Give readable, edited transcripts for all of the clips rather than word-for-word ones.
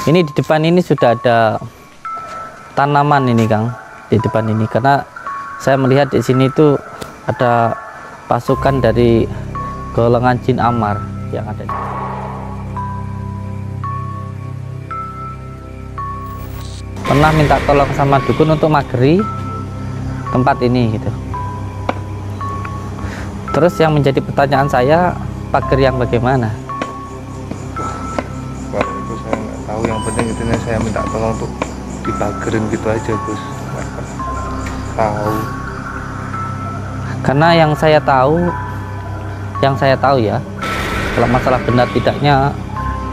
Ini di depan ini sudah ada tanaman ini Kang, di depan ini, karena saya melihat di sini itu ada pasukan dari golongan jin amar yang ada. Pernah minta tolong sama dukun untuk mageri tempat ini gitu. Terus yang menjadi pertanyaan saya, pagar yang bagaimana? Wah, itu saya nggak tahu. Yang penting intinya saya minta tolong untuk dipagerin gitu aja, Gus. Nggak pernah tahu. Karena yang saya tahu ya, kalau masalah benar tidaknya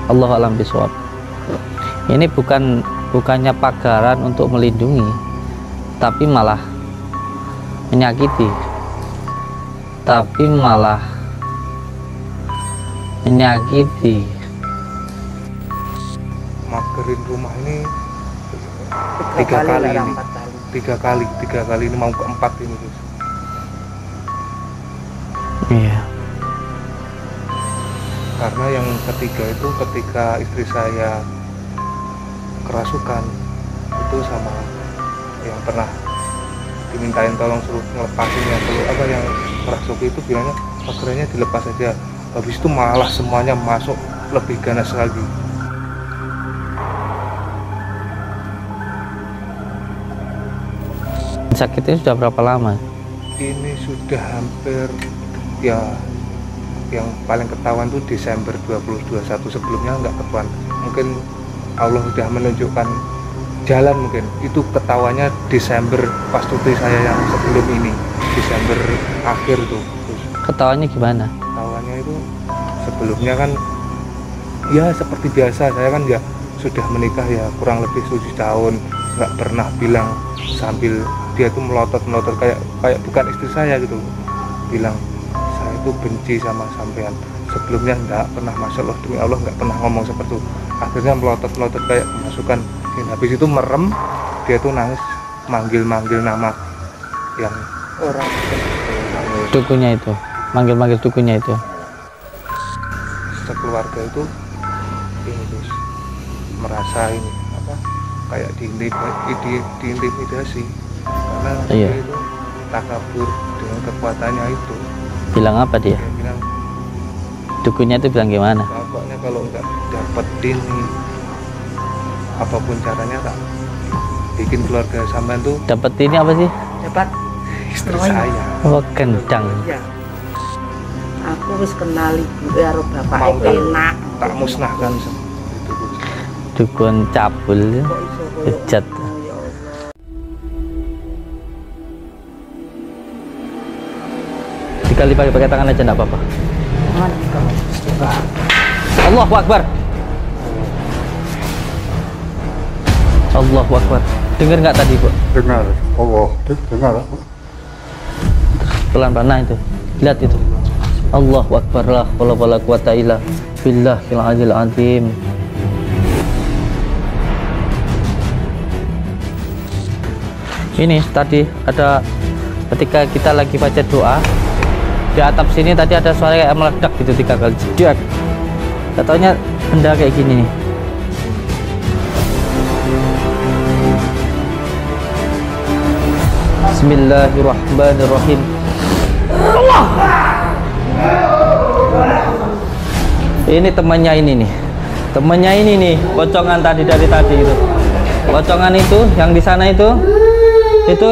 Allah alam bisawab. Ini bukannya pagaran untuk melindungi, tapi malah menyakiti. Magerin rumah ini tiga kali ini mau keempat ini, Gus. Iya. Karena yang ketiga itu ketika istri saya kerasukan itu sama yang pernah dimintain tolong suruh ngelepasin yang kerasuk itu bilangnya pagerannya dilepas aja. Habis itu malah semuanya masuk lebih ganas lagi. Sakitnya sudah berapa lama? Ini sudah hampir ya, yang paling ketahuan tuh Desember 2021, sebelumnya nggak ketahuan. Mungkin Allah sudah menunjukkan jalan, mungkin itu ketahuannya Desember pas cuti saya yang sebelum ini, Desember akhir tuh. Terus Ketahuannya gimana? ketahuannya itu sebelumnya kan ya seperti biasa, saya kan ya sudah menikah ya kurang lebih 7 tahun, nggak pernah bilang sambil dia tuh melotot kayak bukan istri saya gitu, bilang saya itu benci sama sampean. Sebelumnya enggak pernah, masya Allah demi Allah nggak pernah ngomong seperti itu. Akhirnya melotot kayak kemasukan. Habis itu merem, dia tuh nangis, manggil nama yang orang Dukunnya itu, manggil dukunnya itu. Sekeluarga itu ini terus merasa ini apa kayak diintimidasi karena Iya. dia itu takabur dengan kekuatannya itu. Bilang apa dia? Dia bilang Dukunnya itu bilang gimana? pokoknya kalau nggak dapet ini apapun caranya tak bikin keluarga sampean tuh Dapat ini apa sih? Dapat istri saya Oh, kendang. ya. Aku harus kenal ibu karo bapak Mau tak- enak. tak musnahkan seperti itu, Gus. Dukun cabul, Kok iso koyo bejat. ngono, ya Allah. Dikali pakai tangan aja enggak apa-apa. Mohon kau. Allahu Akbar. Allahu Akbar. Dengar nggak tadi, Bu? Dengar, Allah, dengar. Pelan-pelan, nah itu. Lihat itu. Allahu Akbar, la haula wala quwata illa billahil azim azim. Ini tadi ada ketika kita lagi baca doa di atap sini, tadi ada suara kayak meledak gitu 3 kali jediak. Katanya benda kayak gini nih. Bismillahirrahmanirrahim. Allah. Ini temannya ini nih. Temannya ini nih, pocongan tadi dari tadi itu. Pocongan itu yang di sana itu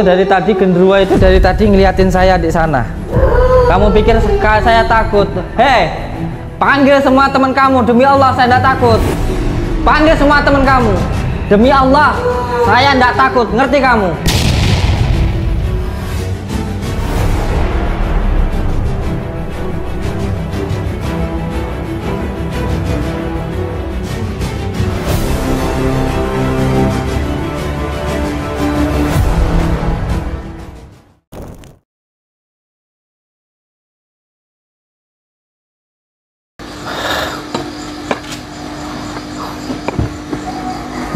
dari tadi genderuwo itu dari tadi ngeliatin saya di sana. Kamu pikir saya takut? Hei, panggil semua teman kamu, demi Allah saya tidak takut. Panggil semua teman kamu, demi Allah saya tidak takut, ngerti kamu?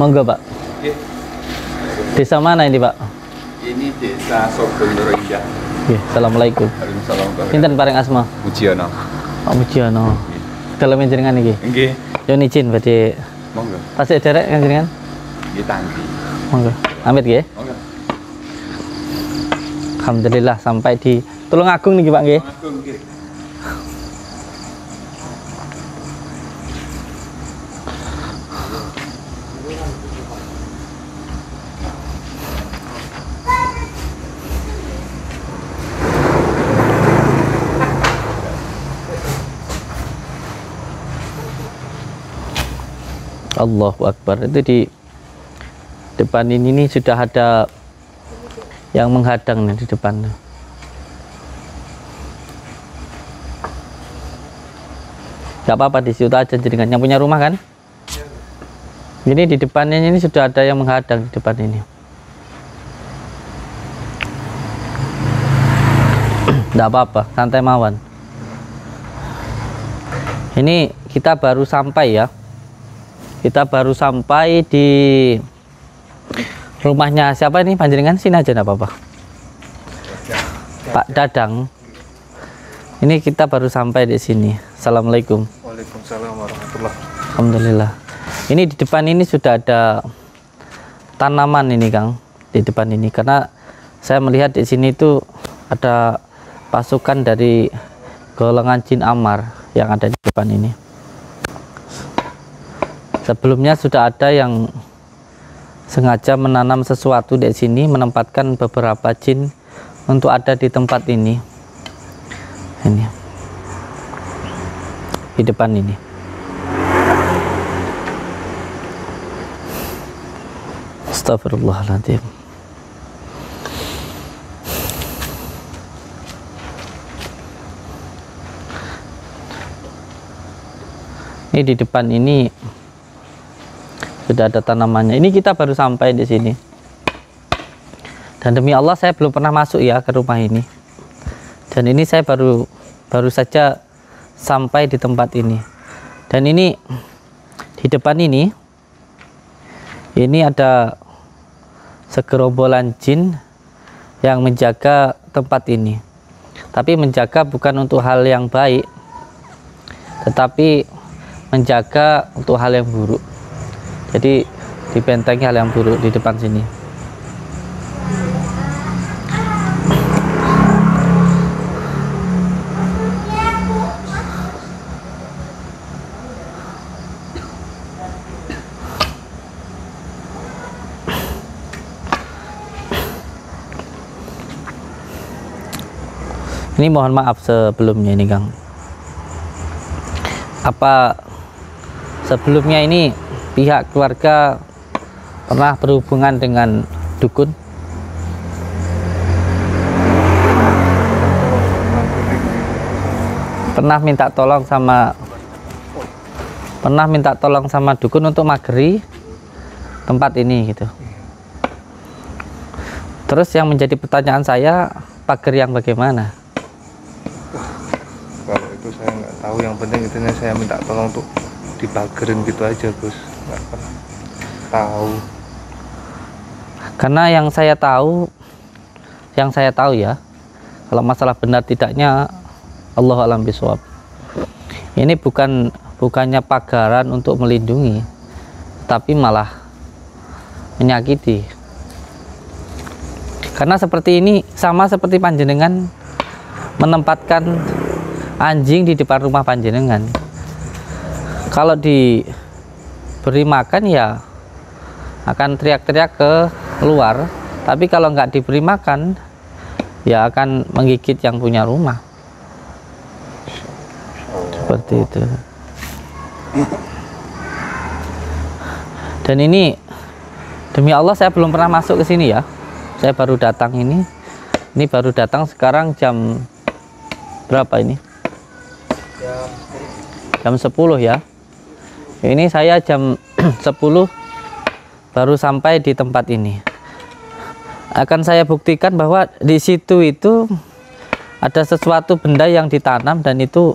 Monggo Pak. Oke. Desa mana ini Pak? Ini desa Sogondoro Indah. Oke, assalamualaikum. Waalaikumsalam. Pinten paring asma? Mujiono. Pak Mujiono. Dalam jenengan iki. Nggih. Yo izin badhe Monggo. Tasik derek kan? Nggih tangki. Monggo. Amit nggih. Monggo. Alhamdulillah sampai di Tulungagung niki Pak nggih. Agung nggih. Allahu Akbar. Itu di depan ini nih sudah ada yang menghadang nih di depan. Gak apa-apa, di situ aja jaringan. Yang punya rumah kan? Ini di depannya ini sudah ada yang menghadang di depan ini. Gak apa-apa, santai mawon. Ini kita baru sampai ya. Kita baru sampai di rumahnya siapa ini? Panjenengan sini aja enggak apa-apa. Pak Dadang. Ini kita baru sampai di sini. Assalamualaikum. Waalaikumsalam warahmatullahi. Alhamdulillah. Ini di depan ini sudah ada tanaman ini Kang, di depan ini karena saya melihat di sini itu ada pasukan dari golongan jin Amar yang ada di depan ini. Sebelumnya sudah ada yang sengaja menanam sesuatu di sini, menempatkan beberapa jin untuk ada di tempat ini. Ini di depan ini. Astagfirullahaladzim. Ini di depan ini sudah ada tanamannya. Ini kita baru sampai di sini. Dan demi Allah saya belum pernah masuk ya ke rumah ini. Dan ini saya baru saja sampai di tempat ini. Dan ini di depan ini ada segerombolan jin yang menjaga tempat ini. Tapi menjaga bukan untuk hal yang baik, tetapi menjaga untuk hal yang buruk. Jadi dibentengi hal yang buruk di depan sini. Ini mohon maaf sebelumnya ini Kang. Apa sebelumnya ini pihak keluarga pernah berhubungan dengan dukun? Pernah minta tolong sama dukun untuk mageri tempat ini gitu. Terus yang menjadi pertanyaan saya, pagar yang bagaimana? Kalau itu saya nggak tahu, yang penting intinya saya minta tolong untuk dipagerin gitu aja Gus, nggak pernah tahu. Karena yang saya tahu ya, kalau masalah benar tidaknya Allah alam bisawab. Ini bukannya pagaran untuk melindungi, tapi malah menyakiti. Karena seperti ini sama seperti panjenengan menempatkan anjing di depan rumah panjenengan. Kalau diberi makan ya akan teriak-teriak ke luar, tapi kalau nggak diberi makan ya akan menggigit yang punya rumah. Seperti itu. Dan ini demi Allah saya belum pernah masuk ke sini ya. Saya baru datang ini. Ini baru datang sekarang jam berapa ini? Jam 10 ya. Ini saya jam 10 baru sampai di tempat ini. Akan saya buktikan bahwa di situ itu ada sesuatu benda yang ditanam dan itu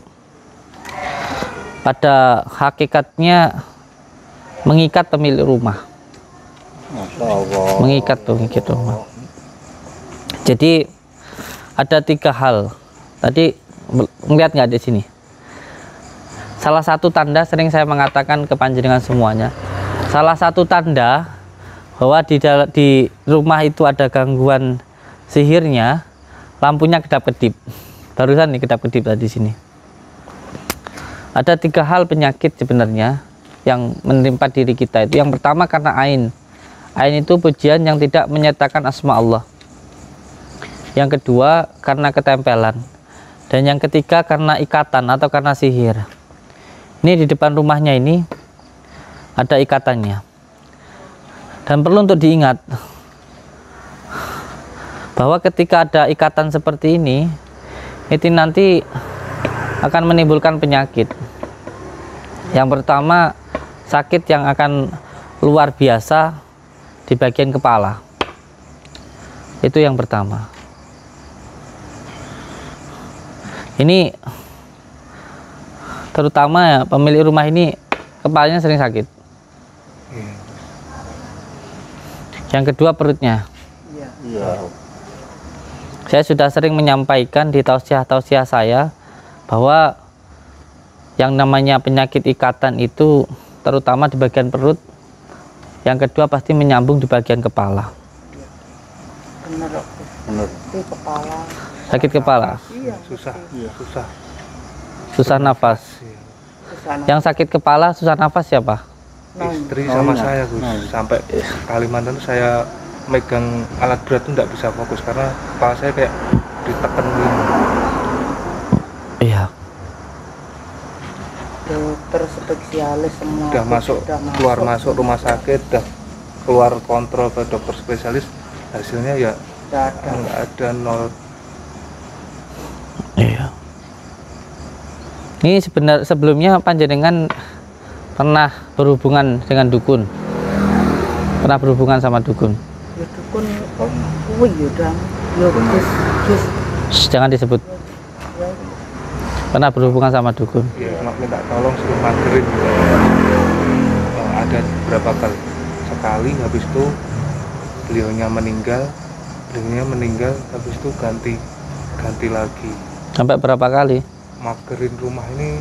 pada hakikatnya mengikat pemilik rumah. Mengikat rumah. Jadi ada 3 hal. Tadi melihat nggak di sini? salah satu tanda, sering saya mengatakan ke panjenengan semuanya, salah satu tanda bahwa di rumah itu ada gangguan sihirnya, lampunya kedap-kedip. Barusan nih kedap-kedip tadi sini. Ada 3 hal penyakit sebenarnya yang menimpa diri kita itu. Yang pertama karena ain. Ain itu pujian yang tidak menyertakan asma Allah. Yang kedua karena ketempelan. Dan yang ketiga karena ikatan atau karena sihir. Ini di depan rumahnya ini ada ikatannya. Dan perlu untuk diingat bahwa ketika ada ikatan seperti ini, itu nanti akan menimbulkan penyakit. Yang pertama, sakit yang akan luar biasa di bagian kepala. Itu yang pertama. Ini terutama ya, pemilik rumah ini kepalanya sering sakit. Yang kedua, perutnya. Iya. Saya sudah sering menyampaikan di tausiah-tausiah saya bahwa yang namanya penyakit ikatan itu terutama di bagian perut. Yang kedua pasti menyambung di bagian kepala. Bener. Benar. Di kepala. Sakit kepala, Iya. susah nafas. Kesana. Yang sakit kepala, susah nafas siapa? Istri sama saya Gus. Sampai Kalimantan tuh saya megang alat berat tuh nggak bisa fokus karena kepala saya kayak ditekan gitu. Iya. Dokter spesialis semua. Udah masuk, keluar masuk rumah sakit, udah keluar kontrol ke dokter spesialis, hasilnya ya nggak ada, nol. Iya. Ini sebenarnya sebelumnya panjenengan pernah berhubungan dengan dukun? Pernah berhubungan sama dukun? Ya dukun. Oh iya dong. Ya Gus. Jangan disebut. Ya. Pernah berhubungan sama dukun? Ya cuma minta tolong suruh magerin gitu. Ada berapa kali, sekali habis itu beliaunya meninggal, habis itu ganti lagi. Sampai berapa kali? Magerin rumah ini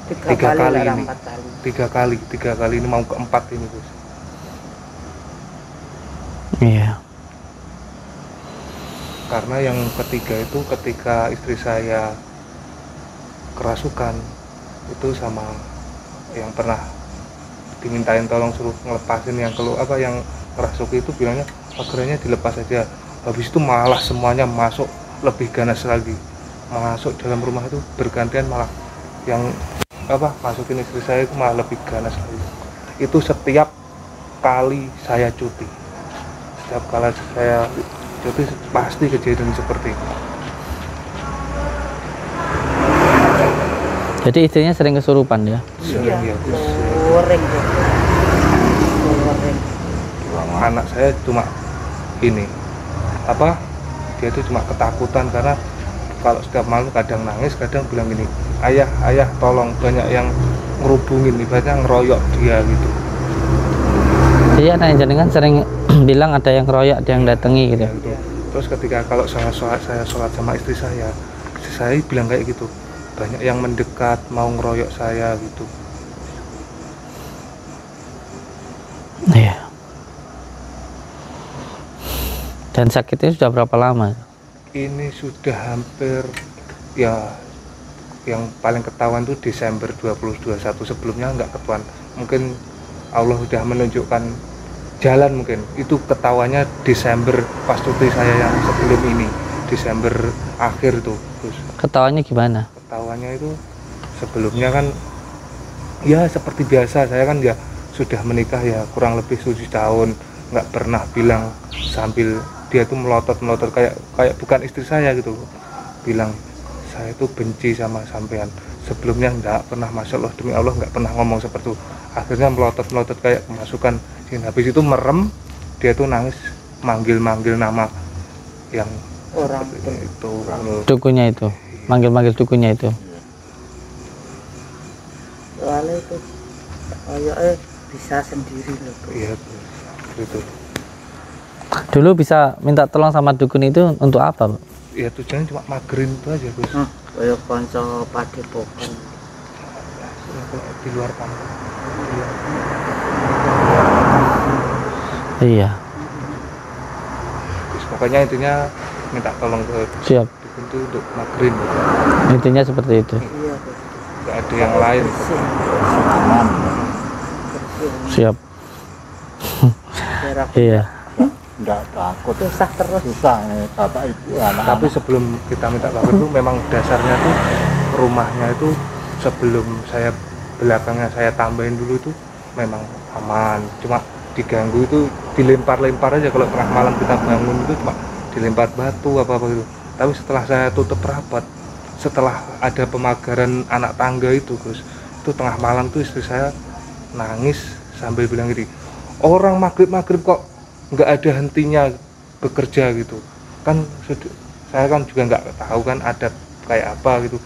Tiga kali ini, 4 kali. tiga kali ini mau keempat ini Gus. Iya. Karena yang ketiga itu ketika istri saya kerasukan itu sama yang pernah dimintain tolong suruh ngelepasin yang yang kerasuk itu bilangnya akhirnya dilepas aja. Habis itu malah semuanya masuk lebih ganas lagi, masuk dalam rumah itu bergantian, malah yang masukin istri saya itu malah lebih ganas lagi. Itu setiap kali saya cuti, pasti kejadian seperti itu. Jadi istrinya sering kesurupan ya? Sering ya Gus. Goreng. Anak saya cuma ini dia itu cuma ketakutan karena kalau setiap malam kadang nangis, kadang bilang gini, ayah tolong, banyak yang ngerubungin, ibaratnya ngeroyok dia gitu. Jadi anak jenengan sering bilang ada yang ngeroyok, ada yang datangi gitu. Gitu. Terus ketika kalau saya sholat sama istri saya bilang kayak gitu, banyak yang mendekat mau ngeroyok saya gitu. Iya. Dan sakitnya sudah berapa lama? Ini sudah hampir, ya yang paling ketahuan tuh Desember 2021, sebelumnya nggak ketahuan. Mungkin Allah sudah menunjukkan jalan, mungkin itu ketahuannya Desember pas cuti saya yang sebelum ini, Desember akhir tuh. Terus Ketahuannya gimana? ketahuannya itu sebelumnya kan ya seperti biasa, saya kan ya sudah menikah ya kurang lebih 7 tahun, nggak pernah bilang sambil dia tuh melotot kayak bukan istri saya gitu, bilang saya tuh benci sama sampean. Sebelumnya nggak pernah, masya Allah, demi Allah nggak pernah ngomong seperti itu. Akhirnya melotot kayak kemasukan sini. Habis itu merem, dia tuh nangis, manggil nama yang Orang itu Dukunnya itu, manggil dukunnya itu. soalnya itu bisa sendiri loh. iya gitu. Dulu bisa minta tolong sama dukun itu untuk apa, Bu? Ya tujuannya cuma magerin itu aja Gus. Kayak konco padepokan. di luar kampung. Iya. Terus pokoknya intinya minta tolong ke Siap. dukun itu untuk maghrib. Intinya seperti itu. Iya, Gus. Nggak ada yang lain. Bersih. aman. Bersih. Siap. Biar aku Iya. Enggak takut. susah terus. Susah nih bapak ibu anak. Tapi sebelum kita minta maghrib itu memang dasarnya tuh rumahnya itu sebelum saya belakangnya saya tambahin dulu itu memang aman. Cuma diganggu itu dilempar-lempar aja kalau tengah malam kita bangun itu cuma dilempar batu apa-apa gitu. Tapi setelah saya tutup rapat, setelah ada pemagaran anak tangga itu Gus, itu tengah malam tuh istri saya nangis sambil bilang gini, orang maghrib kok nggak ada hentinya bekerja gitu kan. Saya kan juga nggak tahu kan adat kayak apa gitu,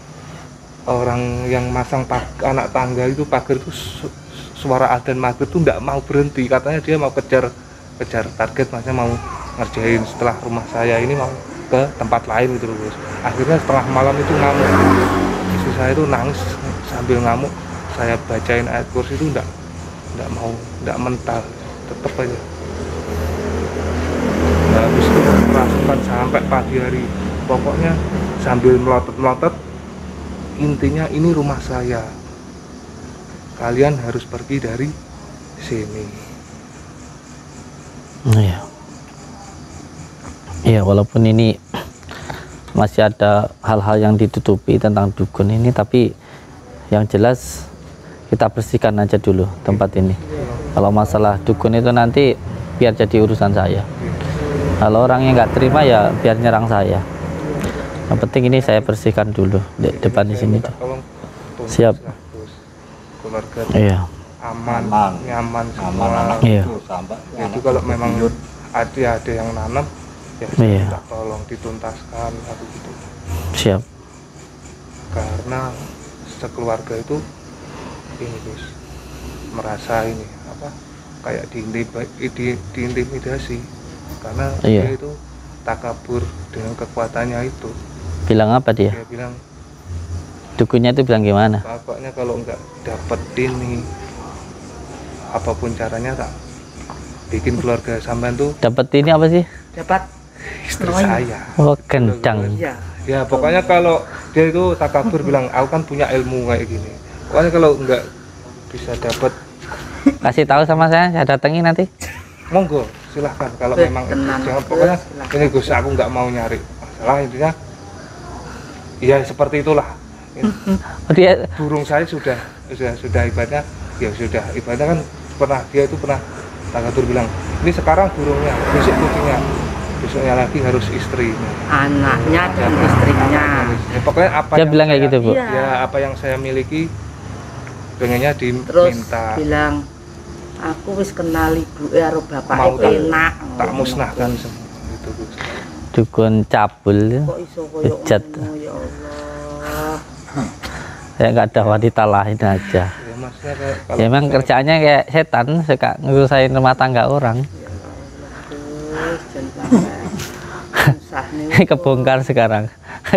orang yang masang anak tangga itu pagar itu suara adzan maghrib tuh nggak mau berhenti, katanya dia mau kejar target, maksudnya mau ngerjain setelah rumah saya ini mau ke tempat lain gitu loh Gus. Akhirnya setengah malam itu ngamuk, istri saya itu nangis sambil ngamuk, saya bacain ayat kursi itu nggak mental, tetep aja. Nah, habis itu kerasukan sampai pagi hari, pokoknya sambil melotot, intinya ini rumah saya, kalian harus pergi dari sini. Iya. Iya, walaupun ini masih ada hal-hal yang ditutupi tentang dukun ini, tapi yang jelas kita bersihkan aja dulu tempat ini. Kalau masalah dukun itu nanti biar jadi urusan saya. Kalau orang yang nggak terima ya biar nyerang saya. Yang penting ini saya bersihkan dulu di depan di sini. Tolong Siap. Keluarga Iya. aman, nyaman semua. Aman anak Iya. itu sampai Itu kalau memang ada yang nanam ya Iya. minta tolong dituntaskan atau gitu. Siap. Karena sekeluarga itu ini Gus merasa ini apa kayak diintimidasi karena Iya. dia itu takabur dengan kekuatannya itu. Bilang apa dia? Dia bilang Dukunnya itu bilang gimana? pokoknya kalau nggak dapet ini apapun caranya tak bikin keluarga sampean tuh Dapat ini apa sih? Dapat istri Noin. saya. Oh, gendang. iya. Ya pokoknya kalau dia itu takabur bilang aku kan punya ilmu kayak gini. Pokoknya kalau nggak bisa dapat Kasih tahu sama saya datengin nanti. monggo silahkan kalau Baik, memang tenang. jangan pokoknya Silahkan. ini Gus aku nggak mau nyari masalah intinya ya seperti itulah. Oh, dia Burung saya sudah ibaratnya ya sudah ibaratnya kan dia itu pernah takabur bilang ini sekarang burungnya besok kucingnya besoknya lagi harus istrinya. Anaknya dan istrinya. Ya, pokoknya apa dia yang bilang kayak saya- gitu, Bu. Iya. ya apa yang saya miliki pengennya Terus diminta bilang aku wis kenal ibu karo bapak Mau tak- enak. tak musnahkan semua gitu Gus. Dukun cabul. Kok iso koyo Bejat. ngono ya Allah. Saya nggak ada wanita lain aja. Ya maksudnya kayak kalau Ya, emang kerjaannya kayak setan, suka ngurusain rumah tangga orang. Terus jangan sampai susah nih. Kebongkar sekarang.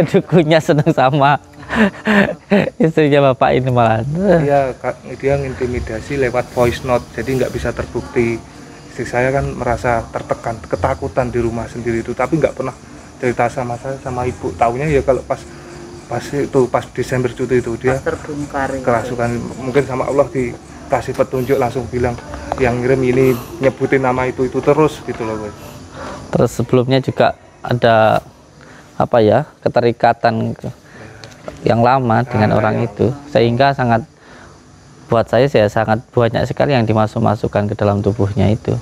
Dukunnya seneng sama istrinya bapak ini malah. dia ngintimidasi lewat voice note jadi nggak bisa terbukti. Istri saya kan merasa tertekan ketakutan di rumah sendiri itu tapi nggak pernah cerita sama saya sama ibu, taunya ya kalau pas Desember cuti itu dia Pas terbongkar itu. kerasukan, mungkin sama Allah dikasih petunjuk langsung bilang yang ngirim ini nyebutin nama itu terus gitu loh Gus. Terus sebelumnya juga ada apa ya, keterikatan yang lama dengan orang itu, sehingga sangat buat saya sangat banyak sekali yang dimasukkan ke dalam tubuhnya itu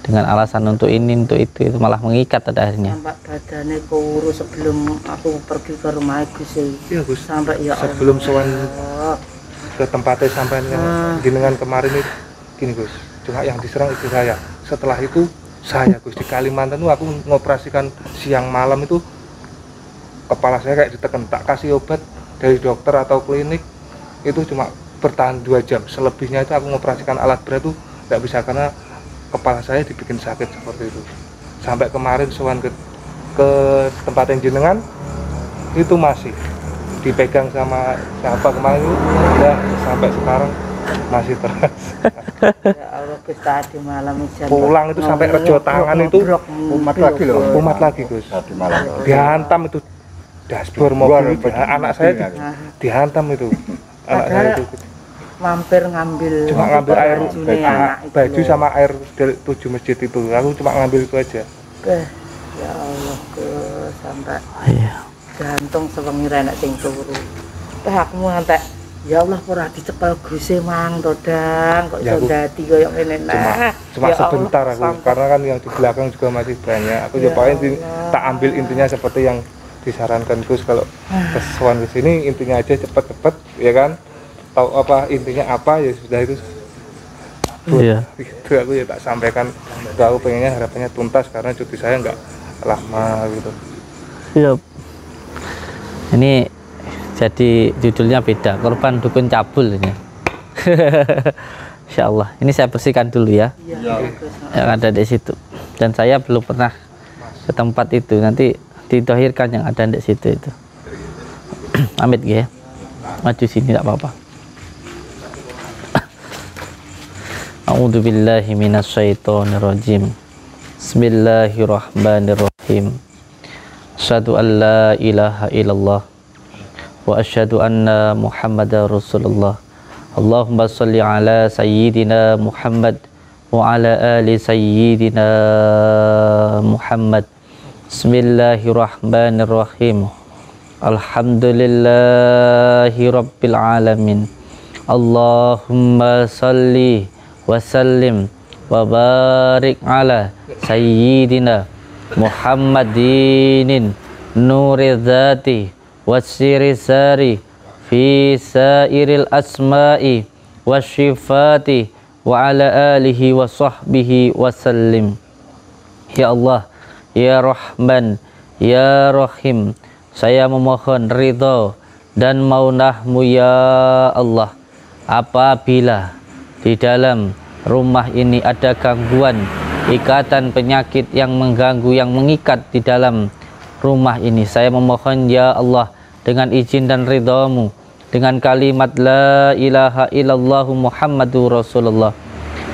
dengan alasan untuk ini untuk itu malah mengikat pada akhirnya. Sampai badannya kurus sebelum aku pergi ke rumah Gus. Iya Gus, Sampai ya sebelum sowan Allah. ke tempatnya sampai yang jenengan kemarin itu gini Gus, cuma yang diserang istri saya. Setelah itu saya Gus di Kalimantan tuh aku ngoperasikan siang malam itu kepala saya kayak ditekan, tak kasih obat dari dokter atau klinik itu cuma bertahan 2 jam, selebihnya itu aku ngoperasikan alat berat tuh nggak bisa karena kepala saya dibikin sakit seperti itu. Sampai kemarin sowan ke tempat yang jenengan itu masih dipegang sama siapa kemarin itu, ya sampai sekarang masih terasa. Ya Allah Gus, tadi malam hujan Pulang itu sampai rejo tangan itu umat lagi loh. umat lagi Gus. Tadi malam. Dihantam itu dashboard mobil itu. Anak saya dihantam itu. Anak saya itu mampir ngambil cuma ngambil air anak baju sama air dari 7 masjid itu. Aku cuma ngambil itu aja. Ya Allah Gus, sampai Iya. jantung sewengi renek sing turu. Aku mau ngantek, ya Allah ora dicepel Guse mang dodang kok Ya, iso dadi koyo ngene nah. Cuma Ya sebentar Allah, aku sampai- karena kan yang di belakang juga masih banyak. Aku Ya coba Allah. tak ambil intinya seperti yang disarankan Gus, kalau kesuan ke sini intinya aja cepet-cepet ya kan. Tahu apa intinya apa ya sudah itu. Iya. Itu aku ya tak sampaikan. Itu aku pengennya harapannya tuntas karena cuti saya nggak lama gitu. Siap. Ini jadi judulnya beda, korban dukun cabul ini. Insya Allah. Ini saya bersihkan dulu ya, Iya Gus. yang ada di situ. Dan saya belum pernah ke tempat itu. Nanti ditohirkan yang ada di situ itu. Amit ya. Maju sini tidak apa-apa. A'udzubillahi minasyaitonirrajim. Bismillahirrahmanirrahim. Asyhadu an la ilaha illallah wa asyhadu anna Muhammadar Rasulullah. Allahumma shalli ala sayyidina Muhammad wa ala ali sayyidina Muhammad. Bismillahirrahmanirrahim. Alhamdulillahi rabbil alamin. Allahumma shalli wa sallim wa barik ala sayyidina Muhammadinin nuri dzati wasiri sari fi sairil asma'i wasyifati wa ala alihi wa sahbihi wasallim. Ya Allah, ya Rahman, ya Rahim, saya memohon ridho dan maunah-Mu ya Allah. Apabila di dalam rumah ini ada gangguan, ikatan penyakit yang mengganggu, yang mengikat di dalam rumah ini, saya memohon ya Allah dengan izin dan ridha-Mu, dengan kalimat la ilaha illallah Muhammadur Rasulullah,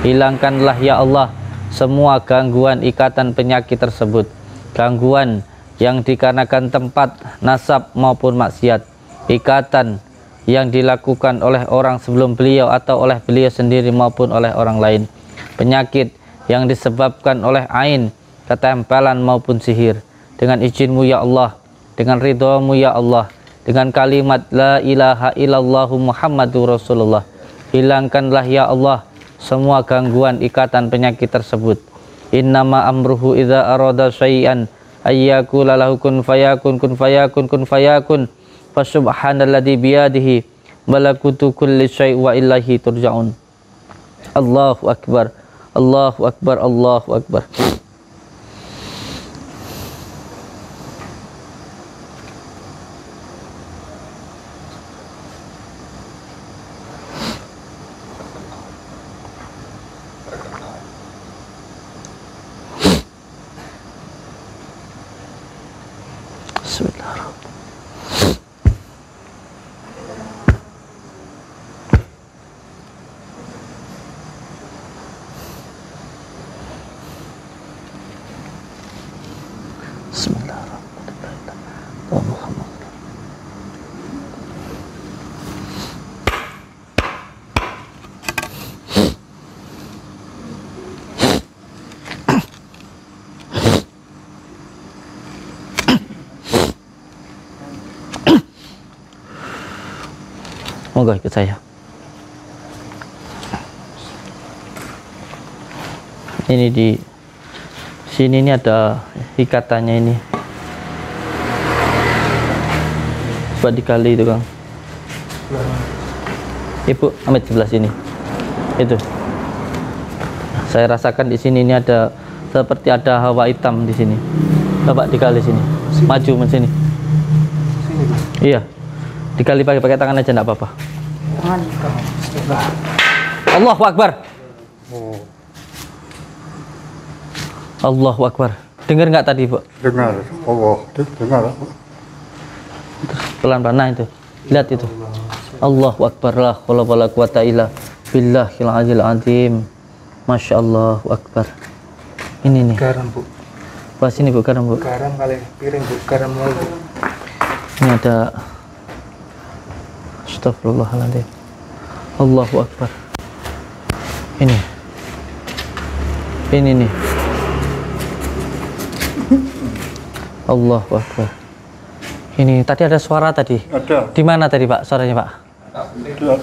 hilangkanlah ya Allah semua gangguan ikatan penyakit tersebut, gangguan yang dikarenakan tempat, nasab maupun maksiat, ikatan yang dilakukan oleh orang sebelum beliau atau oleh beliau sendiri maupun oleh orang lain, penyakit yang disebabkan oleh ain, ketempelan maupun sihir. Dengan izin-Mu ya Allah, dengan ridha-Mu ya Allah, dengan kalimat la ilaha illallah Muhammadur Rasulullah, hilangkanlah ya Allah semua gangguan ikatan penyakit tersebut. Innama amruhu idza arada syai'an ayyakula lahu kun fayakun kun fayakun kun fayakun. Fasubhanalladzi biyadihi malakutu kulli syai' wa ilaihi turja'un. Allahu akbar. Allahu akbar. Allahu akbar. Bismillahirrahmanirrahim. Bismillahirrahmanirrahim. Monggo ikut saya. Ini di sini ini ada ikatannya ini. Coba dikali itu Kang. Ibu Amit sebelah sini. Itu. Saya rasakan di sini ini ada seperti ada hawa hitam di sini. Coba dikali sini. Maju ke sini. Iya. Dikali pakai tangan aja enggak apa-apa. Allahu Akbar. Allahu Akbar. Dengar nggak tadi, Bu? Dengar. Allah, dengar. pelan-pelan. Nah itu, lihat itu. Allahu Akbar, la haula wala quwata illa billahil azim azim. Masya Allah Akbar. Ini nih. Garam, Bu. Pas ini Bu, garam Bu. Garam kali piring, Bu. Garam lagi. Ini ada. Astagfirullahaladzim. Allahu Akbar. Ini nih. Allahu Akbar. Ini tadi ada suara tadi. Ada. Di mana tadi Pak suaranya Pak? Ada.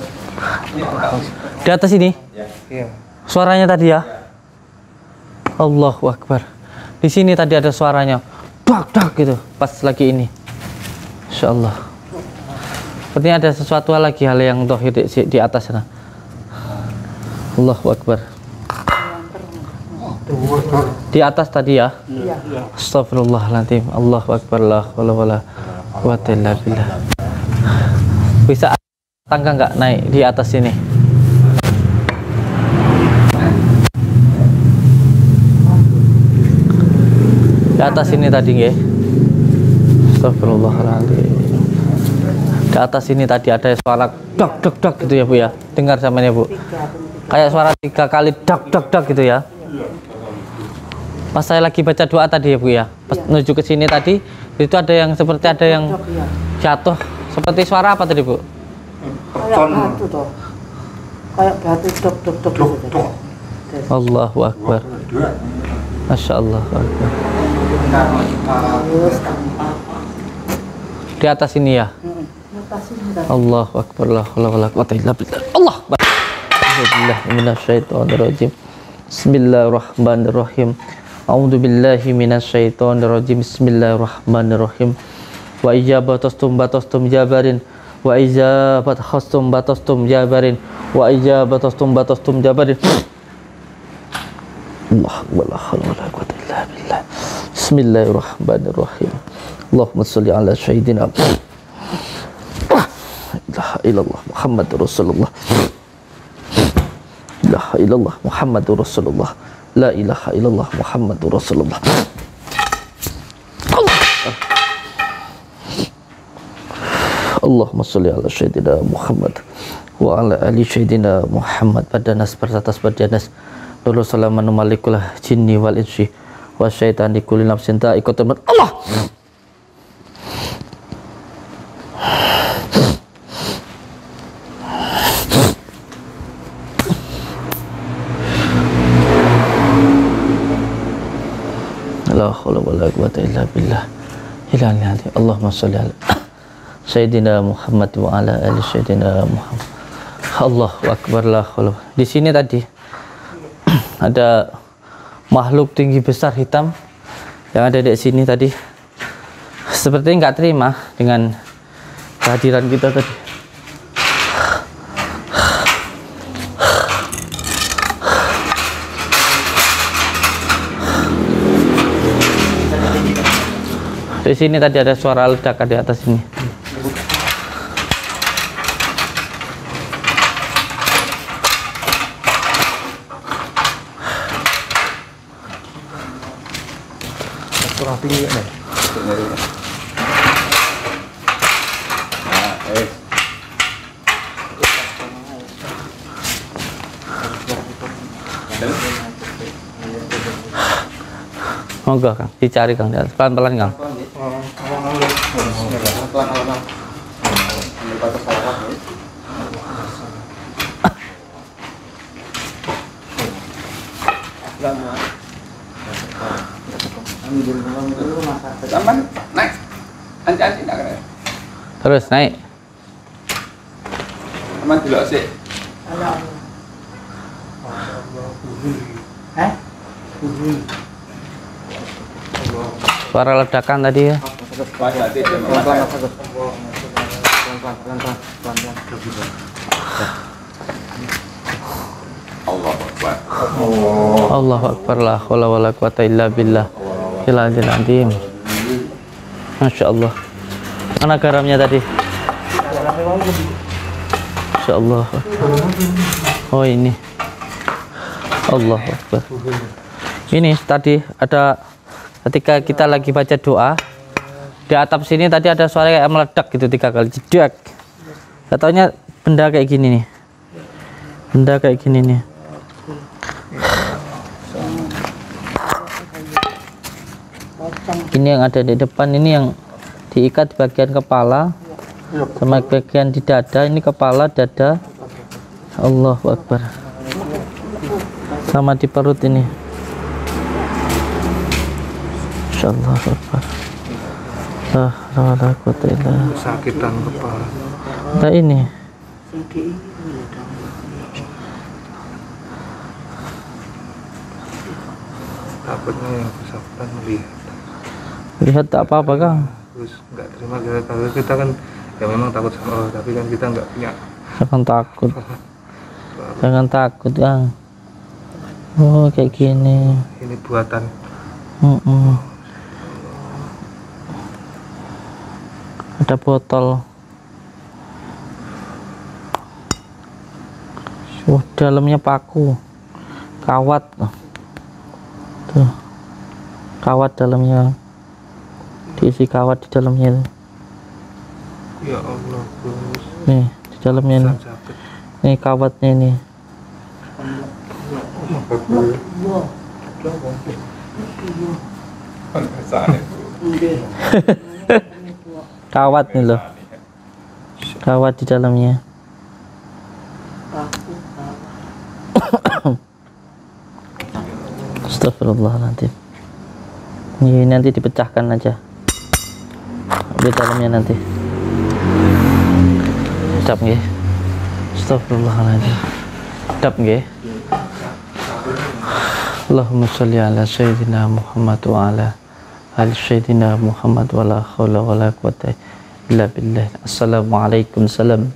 Di atas ini? Iya. Suaranya tadi ya? Allahu Akbar. Di sini tadi ada suaranya. Dak dak gitu. Pas lagi ini. Insya Allah. Sepertinya ada sesuatu lagi hal yang dohir di atas sana. Allahu Akbar. Di atas tadi ya? Iya. Astagfirullahaladzim. Allahu Akbar. La haula wala quwata illa billah. Bisa tangga nggak naik di atas sini? Di atas ini tadi nggih. Astagfirullahaladzim. Di atas ini tadi ada suara dak dak dak gitu ya Bu ya. Dengar samanya Bu. Kayak suara 3 kali dak dak dak gitu ya. Pas saya lagi baca doa tadi ya Bu ya. Pas menuju ke sini tadi itu ada yang seperti ada yang jatuh. Seperti suara apa tadi Bu? Kayak batu toh. Kayak batu dok dok dok gitu. Allahu Akbar. Masya Allah Akbar. Terus tampak. Di atas ini ya. Atas ini tadi. Allahu Akbar. La haula wala quwata illa billah. Allah Akbar. Alhamdulillah minasyaitonirrajim. Bismillahirrahmanirrahim. A'udzu billahi minasyaitonirrajim. Bismillahirrahmanirrahim. Wa ijabatatum batastum jabarin wa ijabatastum batastum jabarin wa ijabatastum batastum jabarin. Allah wala haula wala quwata illa billah. Bismillahirrahmanirrahim. Allahumma shalli ala sayyidina La ilaha illallah Muhammadur Rasulullah. La ilaha illallah Muhammadur Rasulullah. La ilaha illallah Muhammadur Rasulullah. Allahumma sholli ala sayyidina Muhammad wa ala ali sayyidina Muhammad. Badanas bersatas badanas dulu salaman malikul jinni wal insi wa syaitani kulli nafsin ta'iqatul maut. Allah. La haula wala quwata illa billah. Allahumma sholli ala Sayyidina Muhammad wa ala ali Sayyidina Muhammad. Allahu Akbar. La haula. Di sini tadi ada makhluk tinggi besar hitam yang ada di sini tadi. Sepertinya nggak terima dengan kehadiran kita tadi. Di sini tadi ada suara ledakan di atas ini. Kurang tinggi nih. Monggo Kang, dicari Kang, pelan-pelan Kang. Terus naik. Aman dulu sih. Suara ledakan tadi ya. Allahu Akbar. La haula wala quwata illa billah. Ilahil azim. Masya Allah. Mana garamnya tadi? Masya Allah. Oh ini. Allahu Akbar. Ini tadi ada ketika kita lagi baca doa, Di atap sini tadi ada suara kayak meledak gitu 3 kali jedak. Katanya benda kayak gini nih. Benda kayak gini nih. Ini yang ada di depan ini yang diikat di bagian kepala sama bagian di dada. Ini kepala, dada. Allahu Akbar. Sama di perut ini. Insyaallah Akbar. Sakitan kepala. Nah ini. Takutnya yang bersangkutan melihat. Lihat tak apa-apa Kang. Terus nggak terima kita kan ya memang takut sama Allah, tapi kan kita nggak punya. Jangan takut. Jangan takut Kang. Oh kayak gini. Ini buatan. Ada botol. Dalamnya paku, kawat. Tuh, kawat dalamnya. Diisi kawat di dalamnya. Ya Allah, Gus. Nih di dalamnya nih. Nih kawatnya ini. Kawat nih loh. Kawat di dalamnya. Astagfirullahaladzim. Ini nanti dipecahkan aja di dalamnya nanti. Sedap nggih. Astagfirullahaladzim. Sedap nggih. Allahumma sholli ala sayyidina Muhammad wa ala ali sayyidina Muhammad wa la haula wa la quwwata illa billah. Assalamualaikum salam.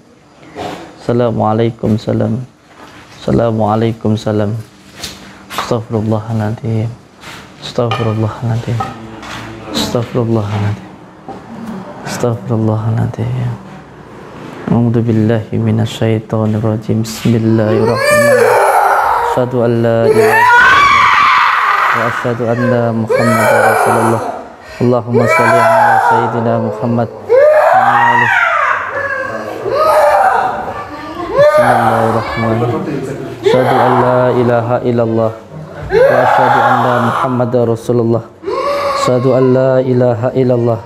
Assalamualaikum salam. Assalamualaikum salam. Astagfirullahaladzim. Astagfirullahaladzim. Astagfirullahaladzim. Astagfirullahaladzim. A'udzu billahi minasyaitonir rajim. Bismillahirrahmanirrahim. Asyhadu an la ilaha illallah wa asyhadu anna Muhammadar Rasulullah. Allahumma shalli ala sayyidina Muhammad wa ala alihi. Bismillahirrahmanirrahim. Asyhadu an la ilaha illallah wa asyhadu anna Muhammadar Rasulullah. Asyhadu an la ilaha illallah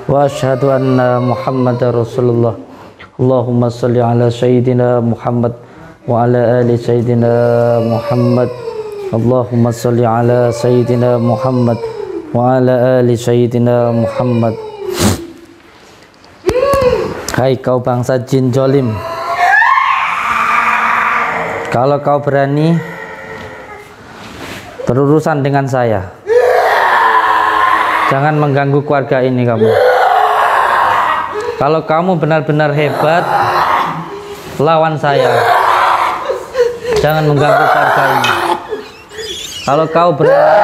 wa asyhadu anna Muhammadar Rasulullah. Allahumma shalli ala sayyidina Muhammad wa ala ali sayyidina Muhammad. Allahumma shalli ala sayyidina Muhammad wa ala ali sayyidina Muhammad. Hai kau bangsa jin jolim, kalau kau berani berurusan dengan saya, jangan mengganggu keluarga ini kamu. Kalau kamu benar-benar hebat, lawan saya, jangan mengganggu keluarga ini. Kalau kau berani,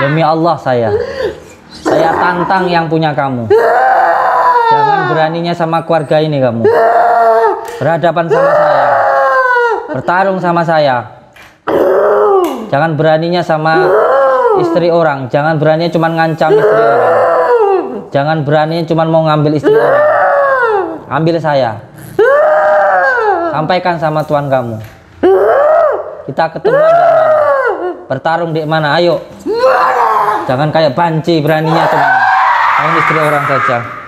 demi Allah saya tantang yang punya kamu. Jangan beraninya sama keluarga ini kamu, berhadapan sama saya, bertarung sama saya. Jangan beraninya sama istri orang, jangan beraninya cuma ngancam istri orang, jangan beraninya cuma mau ngambil istri orang. Ambil saya, sampaikan sama tuan kamu, kita ketemu di mana, bertarung di mana, ayo. Jangan kayak banci beraninya cuma main istri orang saja.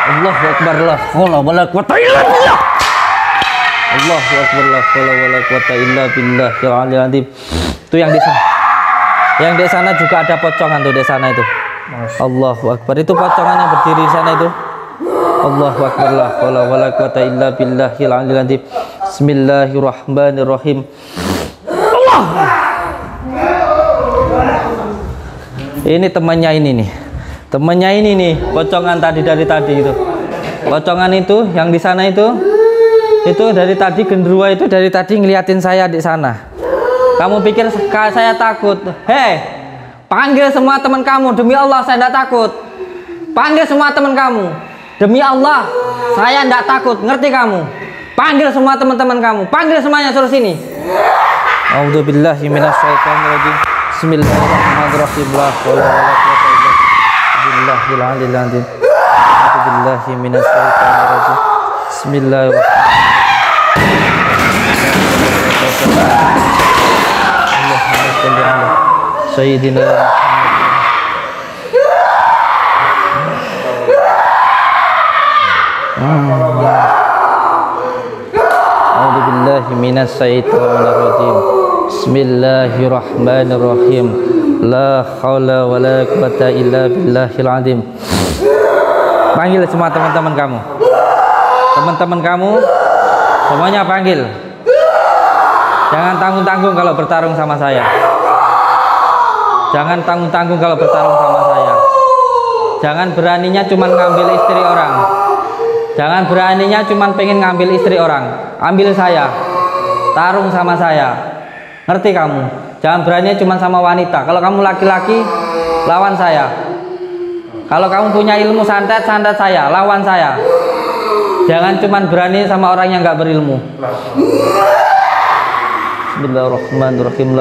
Allahu Akbar, la haula wala quwwata illa billah. Allahu Akbar, la haula wala quwwata illa billah. Ya Allah, itu yang di sana. Yang di sana juga ada pocongan tuh di sana itu. Allahu Akbar, itu pocongan yang berdiri di sana itu. Allahu Akbar, la haula wala quwwata illa billah. Ya Allah, bismillahirrahmanirrahim. Allah. Ini temannya ini nih. Temannya ini nih, pocongan tadi dari tadi itu. Pocongan itu yang di sana itu dari tadi genderuwo itu dari tadi ngeliatin saya di sana. Kamu pikir saya takut? Hei, panggil semua teman kamu, demi Allah saya tidak takut. Panggil semua teman kamu, demi Allah saya tidak takut. Ngerti kamu? Panggil semua teman-teman kamu, panggil semuanya suruh sini. A'udzubillahi minasyaitonirrajim. Bismillahirrahmanirrahim. Bismillahirrahmanirrahim. A'udzubillahi minasyaitonirrajim. Bismillahirrahmanirrahim. Allahumma shalli ala sayyidina A'udzubillahi minasyaitonirrajim. Bismillahirrahmanirrahim. La haula wala quwata illa billahil azim. Panggil semua teman-teman kamu. Teman-teman kamu semuanya panggil. Jangan tanggung-tanggung kalau bertarung sama saya. Jangan tanggung-tanggung kalau bertarung sama saya. Jangan beraninya cuman ngambil istri orang. Jangan beraninya cuman pengen ngambil istri orang. Ambil saya. Tarung sama saya. Ngerti kamu? Jangan berani cuma sama wanita. Kalau kamu laki-laki, lawan saya. Kalau kamu punya ilmu, santet saya, lawan saya. Jangan cuma berani sama orang yang nggak berilmu. Bismillahirrahmanirrahim.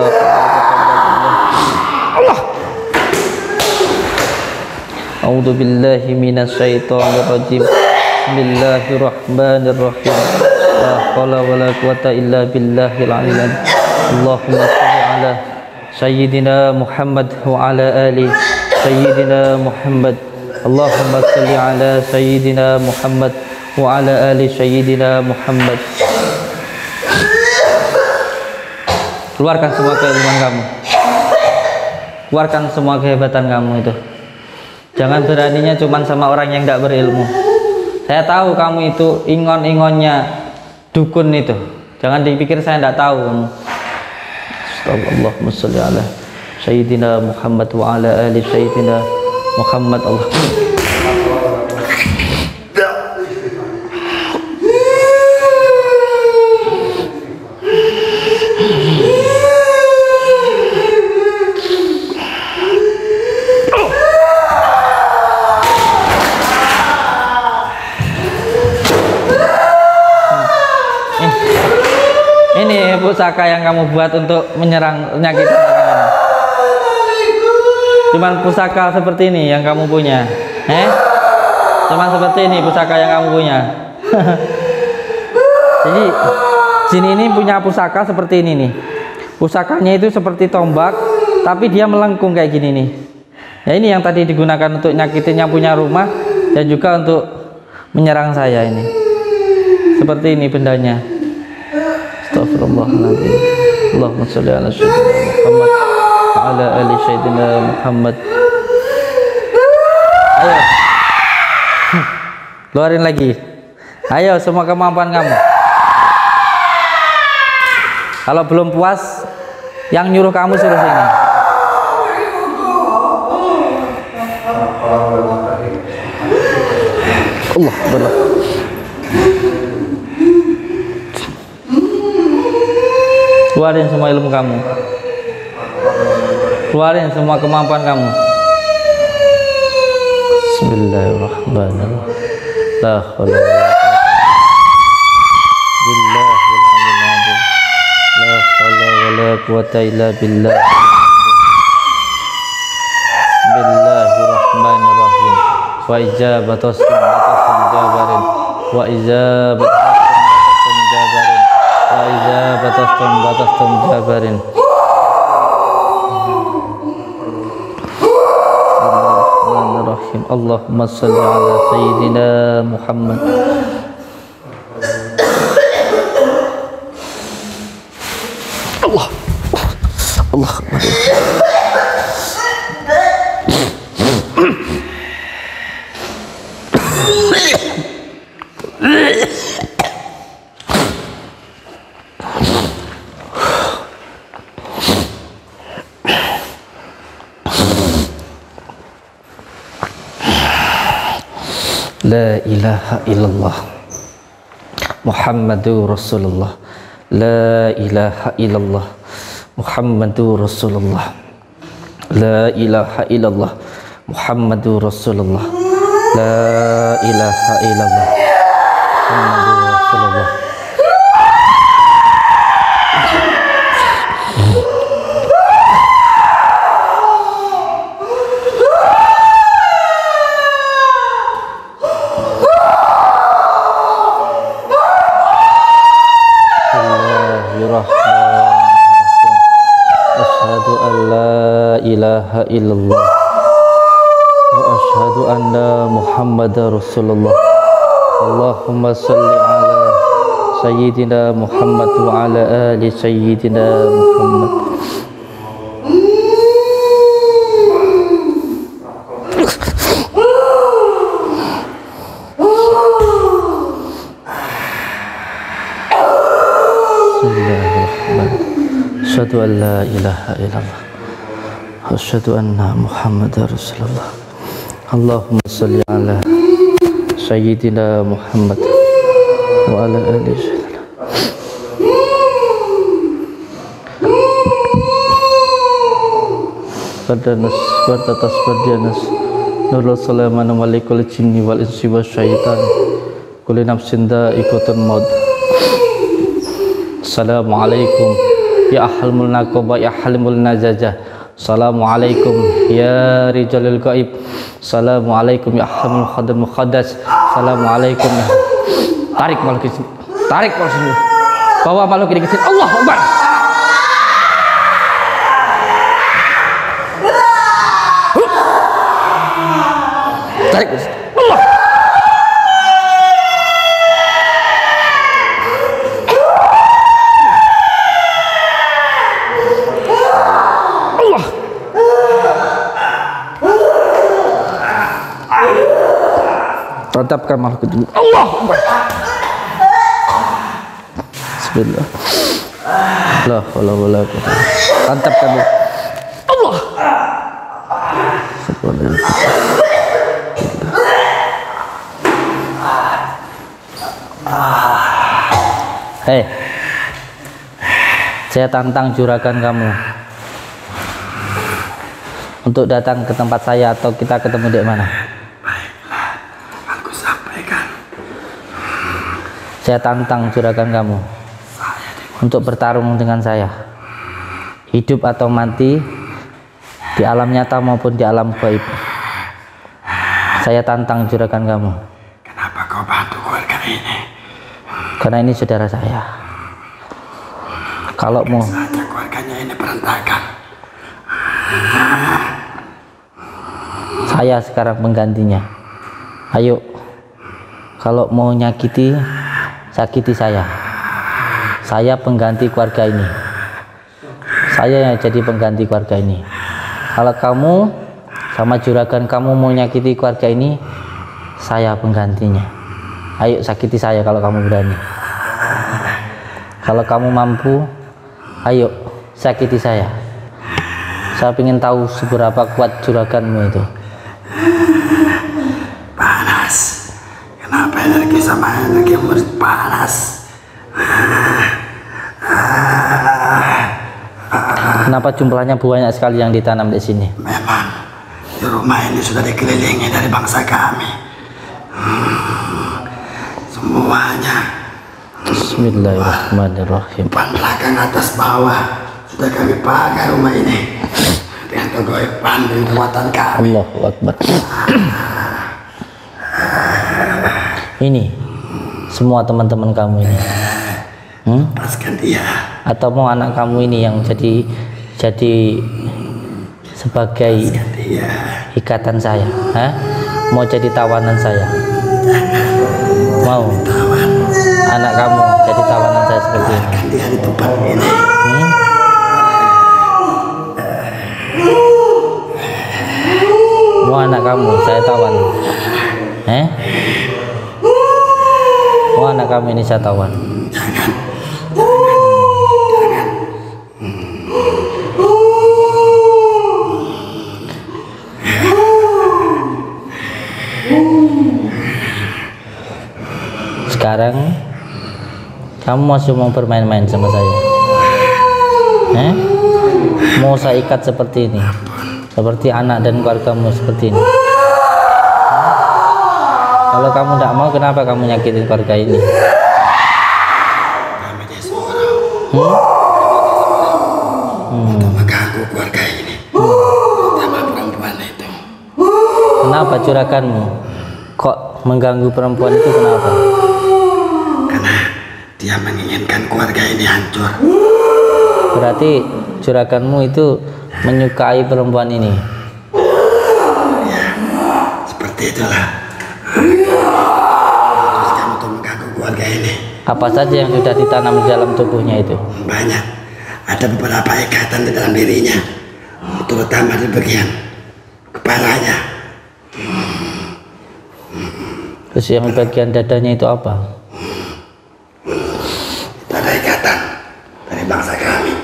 Allah. A'udzubillahi minasyaitonirrajim. Bismillahirrahmanirrahim. La haula wala quwata illa billahil aliyyil azim. Allahumma shalli ala sayyidina Muhammad wa ala ali sayyidina Muhammad. Allahumma shalli ala sayyidina Muhammad wa ala ali sayyidina Muhammad. Keluarkan semua keilmuan kamu. Keluarkan semua kehebatan kamu itu. Jangan beraninya cuma sama orang yang tidak berilmu. Saya tahu kamu itu ingon-ingonnya dukun itu. Jangan dipikir saya tidak tahu kamu. Allahumma shalli ala sayyidina Muhammad wa ala ali sayyidina Muhammad. Allah. Ini pusaka yang kamu buat untuk menyerang penyakit. Cuman pusaka seperti ini yang kamu punya. Cuman seperti ini pusaka yang kamu punya. Jadi jin ini punya pusaka seperti ini nih. Pusakanya itu seperti tombak, tapi dia melengkung kayak gini nih. Ya ini yang tadi digunakan untuk nyakitin yang punya rumah dan juga untuk menyerang saya ini. Seperti ini bendanya. Astagfirullahaladzim. Allahumma sholli ala sayyidina Muhammad wa ala ali sayyidina Muhammad. Ayo. Keluarin lagi. Ayo semua kemampuan kamu. Kalau belum puas, yang nyuruh kamu suruh sini. Allah benar. Keluarin semua ilmu kamu. Keluarin semua kemampuan kamu. Bismillahirrahmanirrahim. La haula wala quwwata illa billah. Bismillahirrahmanirrahim. Wa ijabatus jabarin. Wa ijabatus jabarin. Wa ijabatus jabarin. Bismillahirrahmanirrahim. Allahumma shalli ala sayyidina Muhammad. Allah. Allah. La ilaha illallah Muhammadur Rasulullah. La ilaha illallah Muhammadur Rasulullah. La ilaha illallah Muhammadur Rasulullah. La ilaha illallah Muhammadur Rasulullah. asyhadu an la ilaha illallah wa asyhadu anna Muhammadar Rasulullah. Allahumma shalli ala sayyidina Muhammad wa ala ali sayyidina Muhammad. Asyhadu an la ilaha illallah asyhadu anna Muhammadar Rasulullah. Allahumma shalli ala sayyidina Muhammad wa ala alihi sayyidina. Qadanas wa tatas bardianas nurul salaman walikul jinni wal insi wasyaitan kulli nafsin dha'iqatul maut. Assalamualaikum ya ahlul naqaba ya halimul nazajah. Assalamualaikum ya rijalul gaib. Assalamualaikum ya ahlul khadam muqaddas. Assalamualaikum ya. Tarik malu ke sini. Tarik malu sini. Bawa malu ke sini. Allahu Akbar. Tarik ke sini. Allah. Tantapkan makhluk itu. Allah Akbar. Bismillah. La haula wala quwwata. Tantapkan dulu. Allah. Hei, saya tantang juragan kamu untuk datang ke tempat saya atau kita ketemu di mana? Saya tantang juragan kamu untuk bertarung dengan saya, hidup atau mati, di alam nyata maupun di alam gaib. Saya tantang juragan kamu. Kenapa kau bantu keluarga ini? Karena ini saudara saya. Kalau mau saja keluarganya ini berantakan. Saya sekarang penggantinya. Ayo, kalau mau nyakiti, sakiti saya. Saya pengganti keluarga ini. Saya yang jadi pengganti keluarga ini. Kalau kamu sama juragan kamu mau nyakiti keluarga ini, saya penggantinya. Ayo sakiti saya kalau kamu berani. Kalau kamu mampu, ayo sakiti saya. Saya ingin tahu seberapa kuat juraganmu itu. Panas. Kenapa energi sama energi panas? Kenapa jumlahnya banyak sekali yang ditanam di sini? Memang di rumah ini sudah dikelilingi dari bangsa kami. Semuanya. Bismillahirrahmanirrahim. Depan belakang atas bawah sudah kami pakai rumah ini dengan kegoiban dan kekuatan kami. Allahu Akbar. Ini semua teman-teman kamu ini. Lepaskan dia. Atau mau anak kamu ini yang jadi sebagai ikatan saya, mau jadi tawanan saya? Mau anak kamu jadi tawanan saya seperti ini? Dia di tempat ini. Mau anak kamu saya tawan? Mau anak kamu ini saya tawan? Sekarang kamu masih mau bermain-main sama saya? Mau saya ikat seperti ini, seperti anak dan keluargamu seperti ini? Kalau kamu tidak mau, kenapa kamu nyakitin keluarga ini? Kami di surau. Untuk mengganggu keluarga ini. Sama perempuan itu. Kenapa juraganmu kok mengganggu perempuan itu? Kenapa? Karena dia menginginkan keluarga ini hancur. Berarti juraganmu itu menyukai perempuan ini? Seperti itulah. Teruskan untuk mengganggu keluarga ini. Apa saja yang sudah ditanam di dalam tubuhnya itu? Banyak. Ada beberapa ikatan di dalam dirinya, terutama di bagian kepalanya. Terus yang bagian dadanya itu apa? Itu ada ikatan dari bangsa kami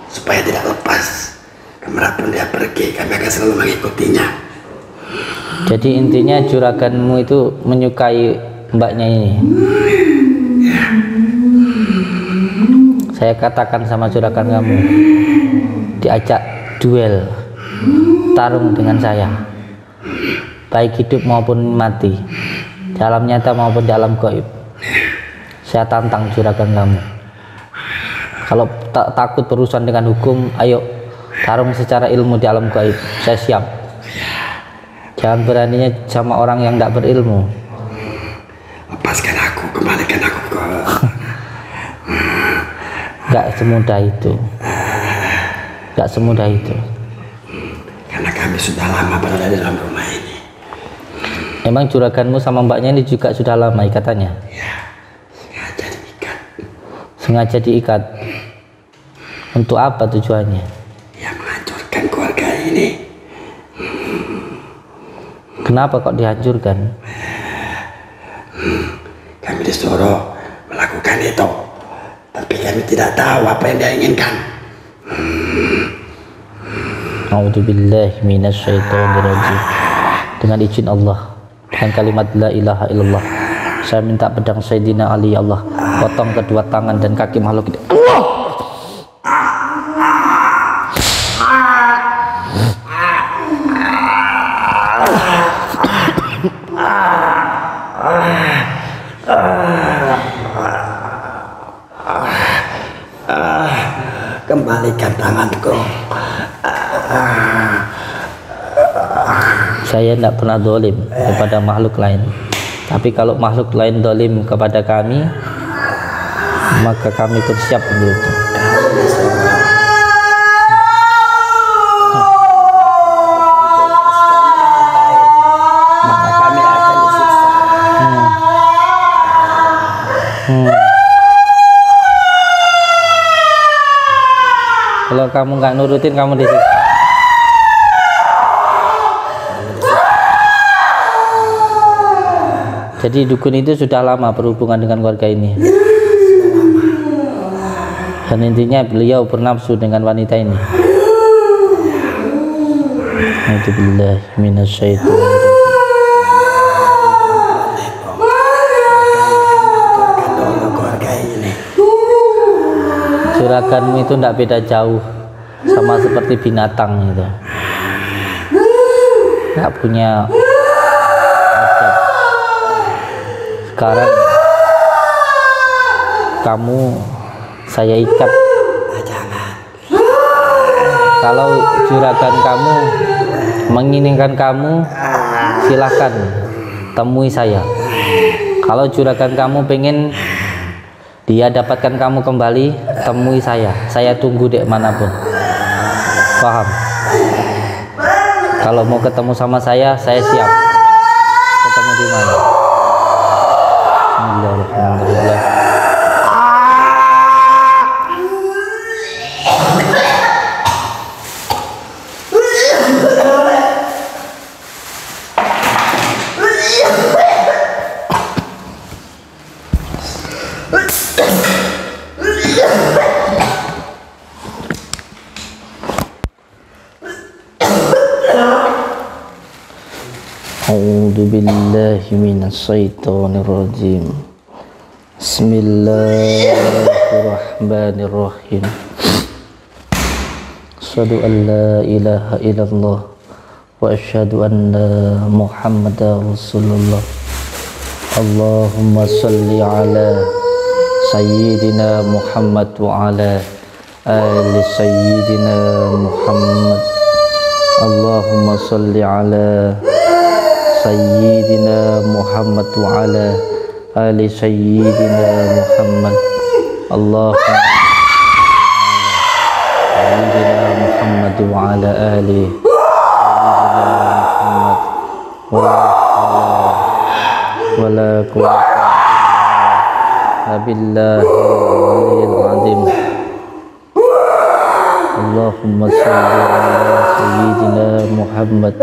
supaya tidak lepas. Kemanapun dia pergi, kami akan selalu mengikutinya. Jadi intinya juraganmu itu menyukai mbaknya ini. Saya katakan sama juragan kamu, diajak duel, tarung dengan saya, baik hidup maupun mati, dalam nyata maupun dalam gaib. Saya tantang juragan kamu. Kalau takut berurusan dengan hukum, ayo tarung secara ilmu di alam gaib. Saya siap. Jangan beraninya sama orang yang tidak berilmu. Lepaskan aku, kembalikan aku ke... Gak semudah itu. Gak semudah itu. Karena kami sudah lama berada di dalam rumah ini. Emang juraganmu sama mbaknya ini juga sudah lama ikatannya? Ya, sengaja diikat. Sengaja diikat. Untuk apa tujuannya? Ya, menghancurkan keluarga ini. Kenapa kok dihancurkan? Kami disuruh melakukan itu, tapi kami tidak tahu apa yang dia inginkan. A'udzubillahi minasyaitonirrajim. Dengan izin Allah, dengan kalimat la ilaha illallah, saya minta pedang Sayyidina Ali, ya Allah, potong kedua tangan dan kaki makhluk itu. Allah! Kembalikan tanganku. Saya tidak pernah dolim kepada makhluk lain, tapi kalau makhluk lain dolim kepada kami, maka kami pun siap untuk itu. Maka kami akan disiksa. Kalau kamu nggak nurutin, kamu disiksa. Jadi dukun itu sudah lama berhubungan dengan keluarga ini. Dan intinya beliau bernafsu dengan wanita ini. A'udzubillahi minasyaitonirrajim. Juraganmu itu tidak beda jauh sama seperti binatang itu. Nggak punya adab. Sekarang kamu saya ikat. Kalau juragan kamu menginginkan kamu, silahkan temui saya. Kalau juragan kamu pengen dia dapatkan kamu kembali, temui saya. Saya tunggu dek manapun. Paham? Kalau mau ketemu sama saya siap. Ketemu di mana? Bismillahirrahmanirrahim. A'udzu billahi minasyaitonir rajim. Bismillahirrahmanirrahim. Asyhadu an la ilaha illallah wa asyhadu anna Muhammadar Rasulullah. Allahumma shalli ala sayyidina Muhammad wa ala ali sayyidina Muhammad. Allahumma shalli ala sayyidina Muhammad wa ala ali sayyidina Muhammad. Allahumma وعلى آل سيدنا محمد ولا قوة إلا بالله العلي العظيم. اللهم صل على سيدنا محمد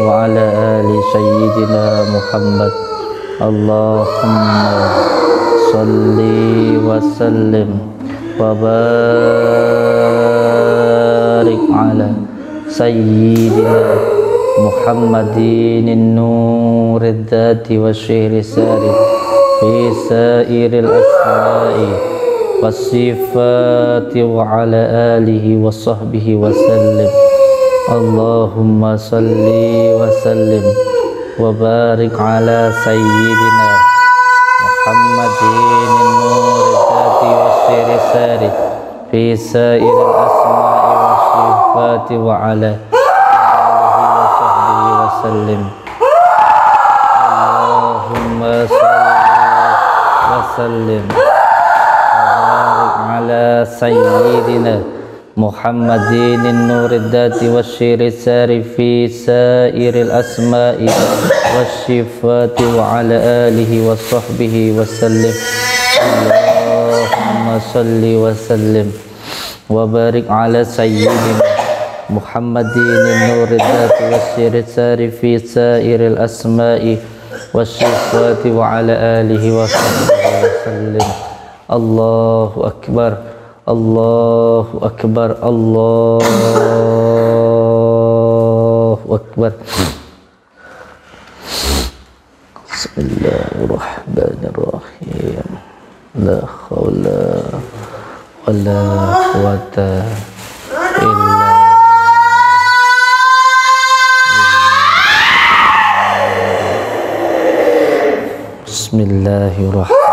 وعلى آل سيدنا محمد. اللهم صل وسلم وبارك على سيدنا محمد النور الذات والشهر الساري في سائر الأسماء والصفات وعلى آله وصحبه وسلم. اللهم صل وسلم وبارك على سيدنا محمد النور الذات والشهر الساري في سائر الأسماء والصفات وعلى آله وصحبه وسلم. اللهم صل وسلم وبارك على سيدنا محمد النور الذات والشهر الساري في سائر الأسماء والصفات وعلى آله وصحبه وسلم. اللهم صل وسلم وبارك على سيدنا محمد النور الذات والشهر الساري في سائر الأسماء والصفات وعلى آله وصحبه وسلم. الله أكبر الله أكبر الله أكبر. بسم الله الرحمن الرحيم. لا حول ولا قوة إلا بسم الله الرحمن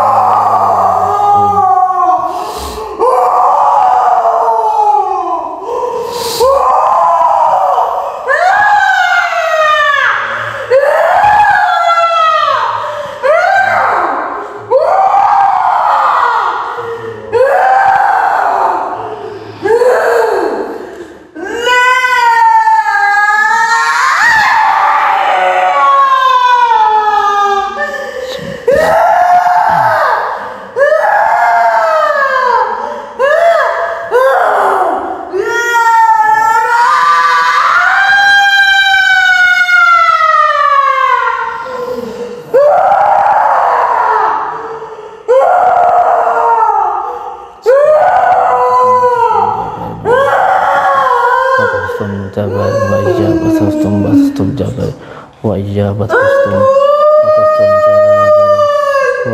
وإجابة خصم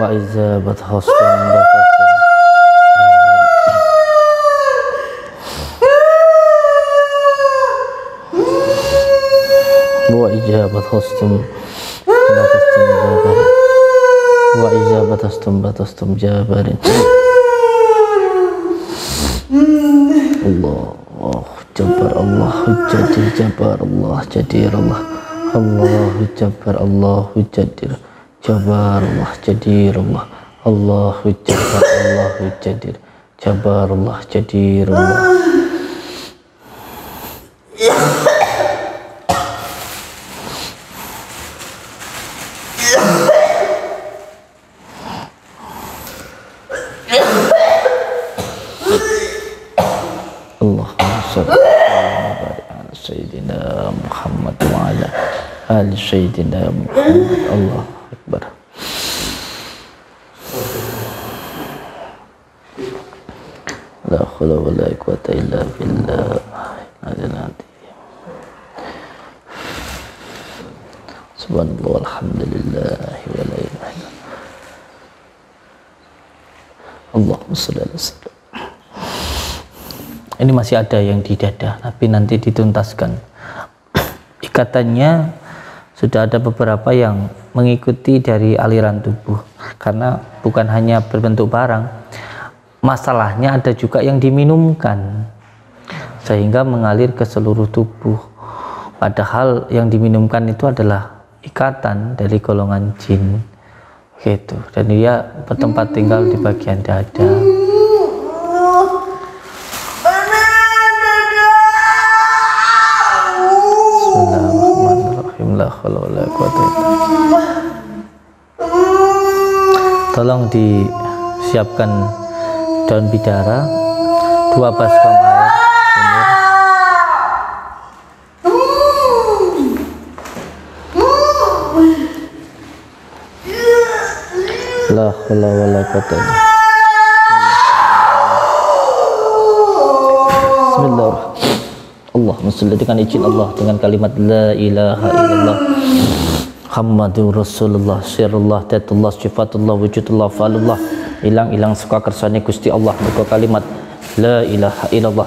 وإجابة خصم وإجابة خصم وإجابة خصم جابر. الله جبار الله جدير جبار الله جدير الله الله جبار الله جدير جبار الله جدير الله الله جبار الله جدير جبار الله جدير الله. Sayyidina Muhammad wa ala ali Sayyidina Muhammad. Allah Akbar. La haula wa la quwwata illa billah. Subhanallah walhamdulillah wa la ilaha illallah. Allahumma shalli ala sayyidina. Ini masih ada yang di dada, tapi nanti dituntaskan. Ikatannya sudah ada beberapa yang mengikuti dari aliran tubuh, karena bukan hanya berbentuk barang, masalahnya ada juga yang diminumkan sehingga mengalir ke seluruh tubuh, padahal yang diminumkan itu adalah ikatan dari golongan jin gitu, dan dia bertempat tinggal di bagian dada. haula wala quwata illa billah. Tolong disiapkan daun bidara, 2 baskom air la haula wala quwata illa billah. Bismillahirrahmanirrahim. Allahumma sholli, dengan izin Allah, dengan kalimat la ilaha illallah Muhammadur Rasulullah, sirullah, datullah, sifatullah, wujudullah, falullah, ilang suka kersane Gusti Allah, buka kalimat la ilaha illallah.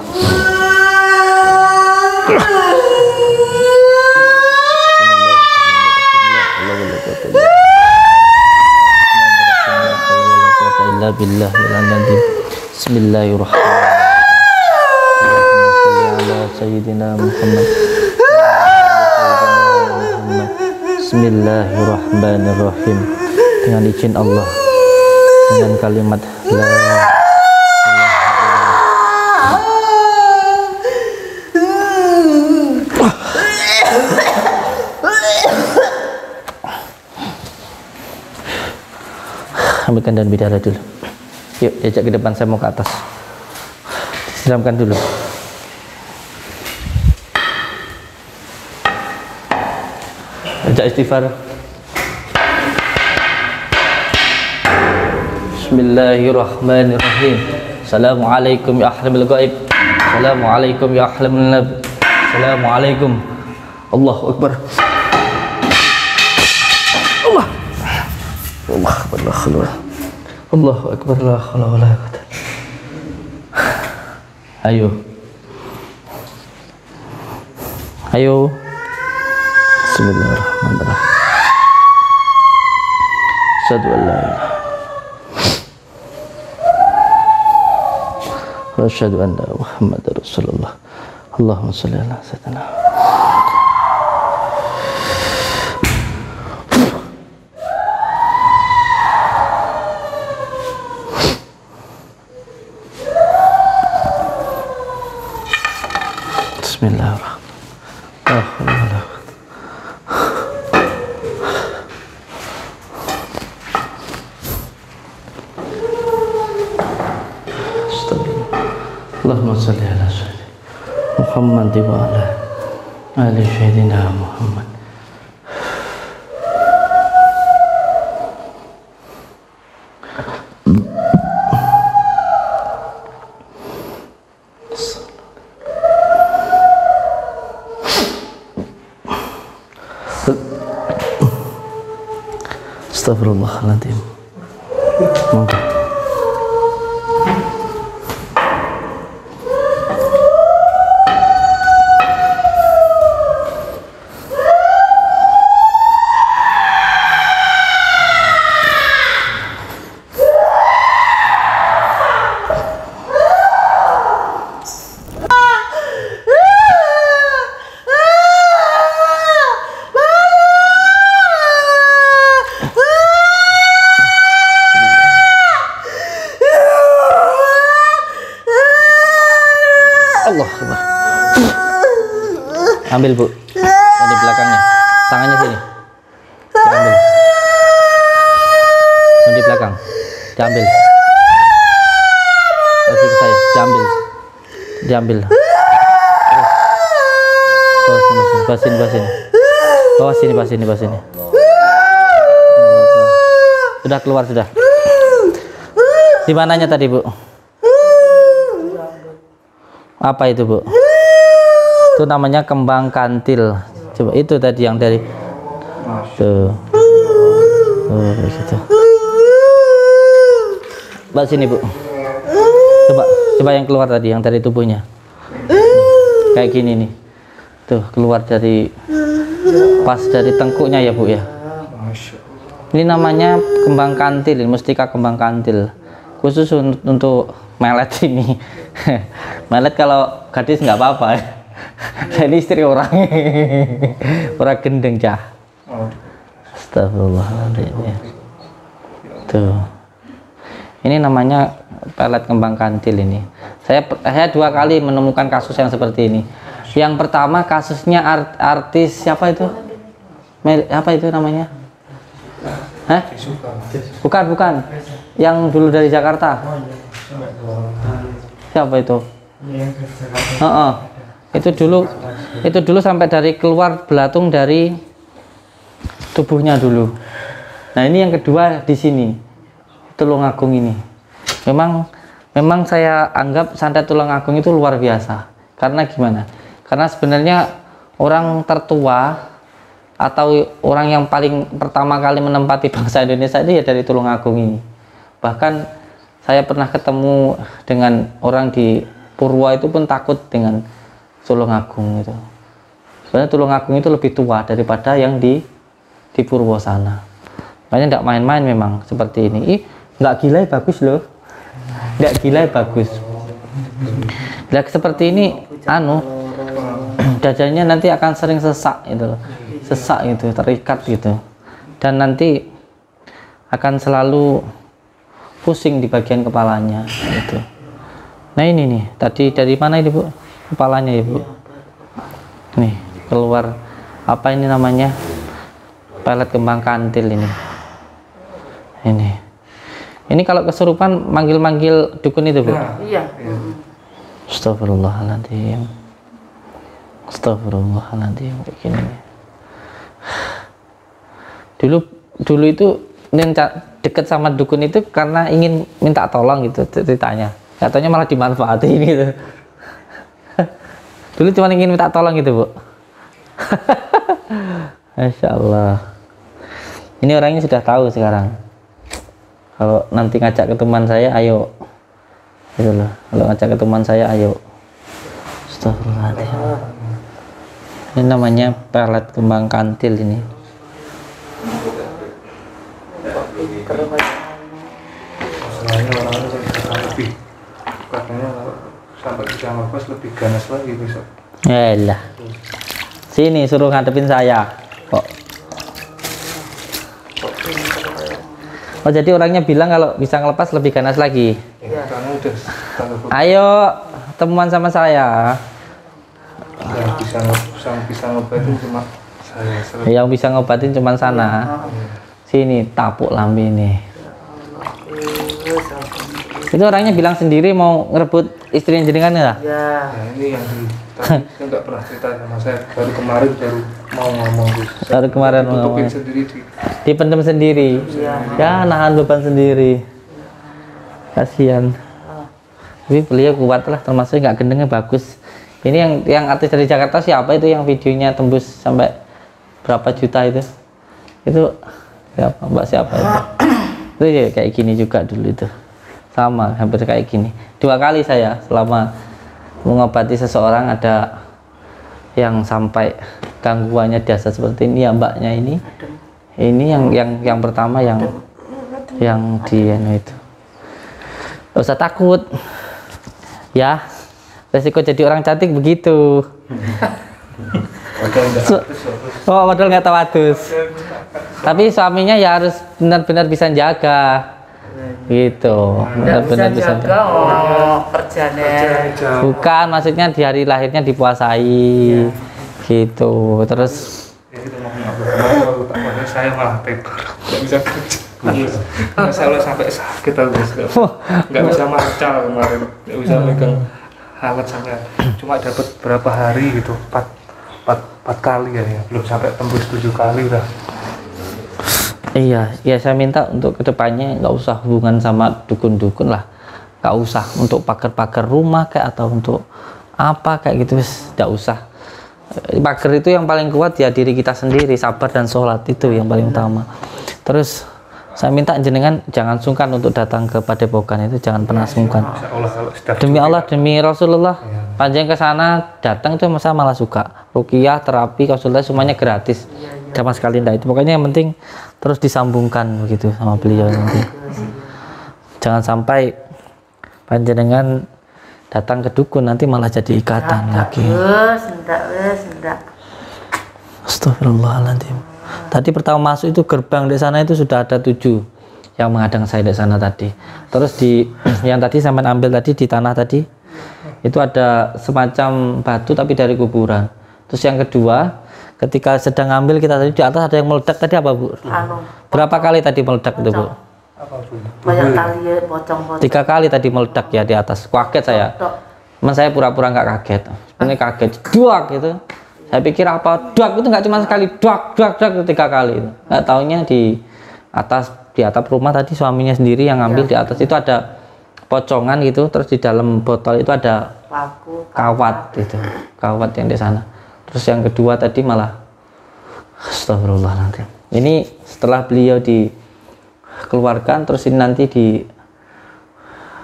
Bismillahirrahmanirrahim. Sayyidina Muhammad. Bismillahirrahmanirrahim. Dengan izin Allah, dengan kalimat la ilaha illallah. Ambilkan daun bidara dulu. Yuk, diajak ke depan, saya mau ke atas. Siramkan dulu. Ajak istighfar. Bismillahirrahmanirrahim. Assalamualaikum ya ahlamul ghaib. Assalamualaikum ya ahlamul nabi. Assalamualaikum. Allahu akbar. Allah. Allah akbar. Allahu akbar. La haula wala quwwata. Ayo. Ayo. Bismillahirrahmanirrahim. Asyhadu an la ilaha wa asyhadu anna Muhammadar Rasulullah. Allahumma shalli ala sayyidina. Bismillahirrahmanirrahim. Allahumma shalli ala sayyidina Muhammad wa ala ali sayyidina Muhammad. Astagfirullahaladzim. Monggo. Allah Akbar. Ambil bu, di belakangnya, tangannya sini, diambil, di belakang, diambil, kasih ke saya, diambil, bawa sini, sudah keluar sudah. Di mananya tadi bu? Apa itu bu? Itu namanya kembang kantil. Coba itu tadi yang dari tuh. Oh begitu. Mbak sini bu. Coba yang keluar tadi, yang dari tubuhnya. Kayak gini nih. Tuh keluar dari pas dari tengkuknya ya bu ya. Ini namanya kembang kantil, mustika kembang kantil. Khusus untuk melet ini. Melet kalau gadis nggak apa-apa. Ini istri orang. Orang gendeng cah. Astagfirullahaladzim. Tuh. Ini namanya pelet kembang kantil ini. Saya 2 kali menemukan kasus yang seperti ini. Yang pertama kasusnya artis siapa itu? Apa itu namanya? Hah? Bukan. Yang dulu dari Jakarta. Siapa itu? Itu dulu sampai dari keluar belatung dari tubuhnya dulu. Nah, ini yang kedua di sini. Tulungagung ini. Memang saya anggap santet Tulungagung itu luar biasa. Karena gimana? Karena sebenarnya orang tertua atau orang yang paling pertama kali menempati bangsa Indonesia itu ya dari Tulungagung ini. Bahkan saya pernah ketemu dengan orang di Purwo itu pun takut dengan Tulungagung itu. Sebenarnya Tulungagung itu lebih tua daripada yang di Purwo sana. Makanya tidak main-main memang seperti ini. Nggak gila bagus loh. Nggak gila bagus. Nah, seperti ini dadanya nanti akan sering sesak gitu loh. Sesak gitu, terikat gitu. Dan nanti akan selalu pusing di bagian kepalanya gitu. Nah, ini nih, tadi dari mana ini, Bu? Kepalanya ya, Bu. Nih, keluar apa ini namanya? Pelet kembang kantil ini. Ini kalau kesurupan manggil-manggil dukun itu, Bu? Iya. Astagfirullahaladzim. Astagfirullahaladzim. Kayak gini. Dulu itu deket sama dukun itu karena ingin minta tolong gitu ceritanya. Katanya malah dimanfaatin gitu. Dulu cuma ingin minta tolong gitu, Bu. Masya Allah. Ini orangnya sudah tahu sekarang. Kalau nanti ngajak ketemuan saya, ayo. Gitu loh. Kalau ngajak ketemuan saya, ayo. Astagfirullahaladzim. Ini namanya pelet kembang kantil ini. Masalahnya orang-orang yang lebih katanya kalau sampai bisa ngelepas lebih ganas lagi besok. Yalah. Sini suruh ngadepin saya. Kok. Oh, jadi orangnya bilang kalau bisa ngelepas lebih ganas lagi. Ya, karena udah Ayo temuan sama saya. yang bisa ngobatin cuma saya. Yang bisa ngobatin cuma sana. Sini tapuk lambe ini. Itu orangnya bilang sendiri mau ngerebut istri jenengan ya? Ya. Nah, ini yang tadi saya nggak pernah cerita sama saya, baru kemarin mau ngomong gitu. Baru kemarin mau Tutupin ngomong. sendiri Dipendam sendiri. Ya, nahan beban sendiri. Kasihan. Tapi beliau kuat lah, termasuk nggak gendengnya bagus. Ini yang artis dari Jakarta siapa itu yang videonya tembus sampai berapa juta itu? Itu siapa? Mbak siapa itu? Itu ya kayak gini juga dulu itu. Sama, hampir kayak gini. 2 kali saya selama mengobati seseorang ada yang sampai gangguannya dahsyat seperti ini ya mbaknya ini. Ini yang pertama yang di itu. Gak usah takut. Ya, resiko jadi orang cantik begitu. Modal nggak tawadus. Tapi suaminya ya harus benar-benar bisa jaga. Gitu. Benar-benar bisa jaga. Kerjanya. Bukan, maksudnya di hari lahirnya dipuasai. Gitu. Terus saya malah tekor, nggak bisa kerja. Saya sampai sakit aku nggak bisa marcal kemarin, nggak bisa megang alat sampai cuma dapat berapa hari gitu, 4 kali ya, belum sampai tembus 7 kali udah. iya, ya saya minta untuk kedepannya nggak usah hubungan sama dukun-dukun lah, nggak usah untuk pagar-pagar rumah kayak atau untuk apa kayak gitu, nggak usah. Pagar itu yang paling kuat ya diri kita sendiri, sabar dan sholat itu yang paling utama. Terus saya minta jenengan jangan sungkan untuk datang ke Padepokan itu, jangan pernah sungkan. Demi Allah, demi Rasulullah, panjang ke sana datang itu saya malah suka. Ruqyah, terapi, konsultasi semuanya gratis. Sama sekali enggak itu. Pokoknya yang penting terus disambungkan begitu sama beliau nanti. Jangan sampai panjenengan datang ke dukun nanti malah jadi ikatan lagi. Enggak. Astagfirullahaladzim. Tadi pertama masuk itu gerbang di sana itu sudah ada 7 yang menghadang saya di sana tadi. Terus di yang tadi sampai ambil tadi di tanah tadi itu ada semacam batu tapi dari kuburan. Terus yang kedua ketika sedang ngambil kita tadi di atas ada yang meledak tadi apa Bu? Anu, Berapa kali tadi meledak itu Bu? banyak kali ya pocong-pocong. 3 kali tadi meledak ya di atas. Kaget saya. Cuman saya pura-pura nggak kaget. Sebenarnya kaget. Duak gitu. Saya pikir apa? Duak itu nggak cuma sekali. Duak 3 kali. Nggak taunya di atap rumah tadi suaminya sendiri yang ngambil di atas itu ada pocongan gitu. Terus di dalam botol itu ada kawat gitu. Kawat yang di sana. Terus yang kedua tadi malah astagfirullahaladzim. Ini setelah beliau dikeluarkan, terus ini nanti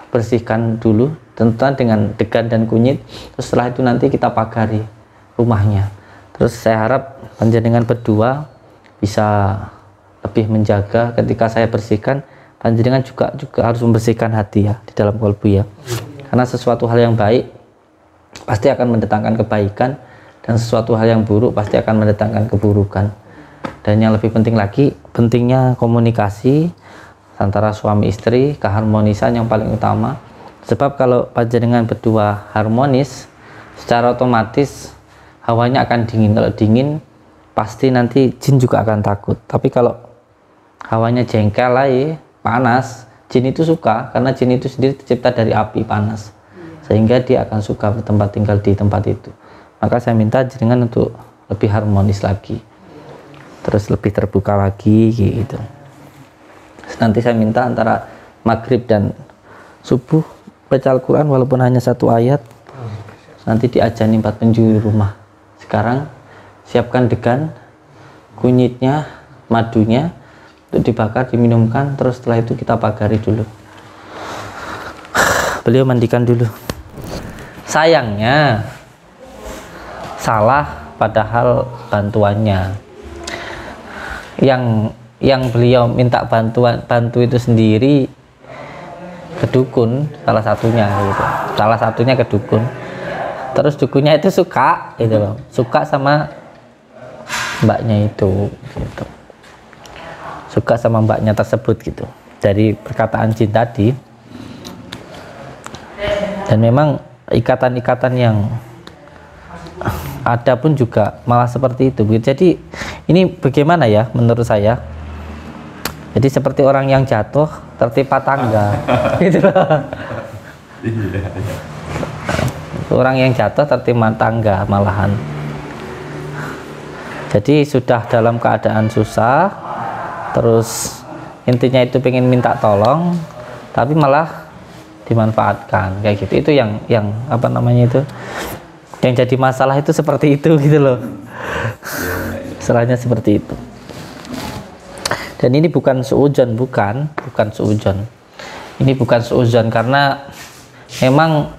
dibersihkan dulu tentunya dengan degan dan kunyit. Terus setelah itu nanti kita pagari rumahnya. Terus saya harap panjenengan berdua bisa lebih menjaga ketika saya bersihkan. Panjenengan juga harus membersihkan hati ya di dalam kalbu ya. Karena sesuatu hal yang baik pasti akan mendatangkan kebaikan, dan sesuatu hal yang buruk pasti akan mendatangkan keburukan. Dan yang lebih penting lagi, pentingnya komunikasi antara suami istri, keharmonisan yang paling utama. Sebab kalau panjenengan berdua harmonis, secara otomatis hawanya akan dingin. Kalau dingin, pasti nanti jin juga akan takut. Tapi kalau hawanya jengkel, panas, jin itu suka, karena jin itu sendiri tercipta dari api panas, sehingga dia akan suka bertempat tinggal di tempat itu. Maka saya minta jenengan untuk lebih harmonis lagi, terus lebih terbuka lagi gitu. Nanti saya minta antara maghrib dan subuh baca Al-Quran walaupun hanya 1 ayat. Nanti diajani 4 penjuru rumah. Sekarang siapkan degan, kunyitnya, madunya untuk dibakar, diminumkan. Terus setelah itu kita pagari dulu. Beliau mandikan dulu. Sayangnya salah padahal bantuannya. Yang beliau minta bantu itu sendiri ke dukun, salah satunya ke dukun. Terus dukunnya itu suka gitu loh, suka sama mbaknya itu gitu. Suka sama mbaknya tersebut gitu, dari perkataan jin tadi. Dan memang ikatan-ikatan yang ada pun juga malah seperti itu. Jadi ini bagaimana ya menurut saya? Jadi seperti orang yang jatuh tertimpa tangga gitu loh. Orang yang jatuh tertimpa tangga malahan. Jadi sudah dalam keadaan susah, terus intinya itu pengen minta tolong, tapi malah dimanfaatkan kayak gitu. Itu yang apa namanya itu, yang jadi masalah itu seperti itu gitu loh. Masalahnya seperti itu. Dan ini bukan suudzon, bukan suudzon. Ini bukan suudzon karena memang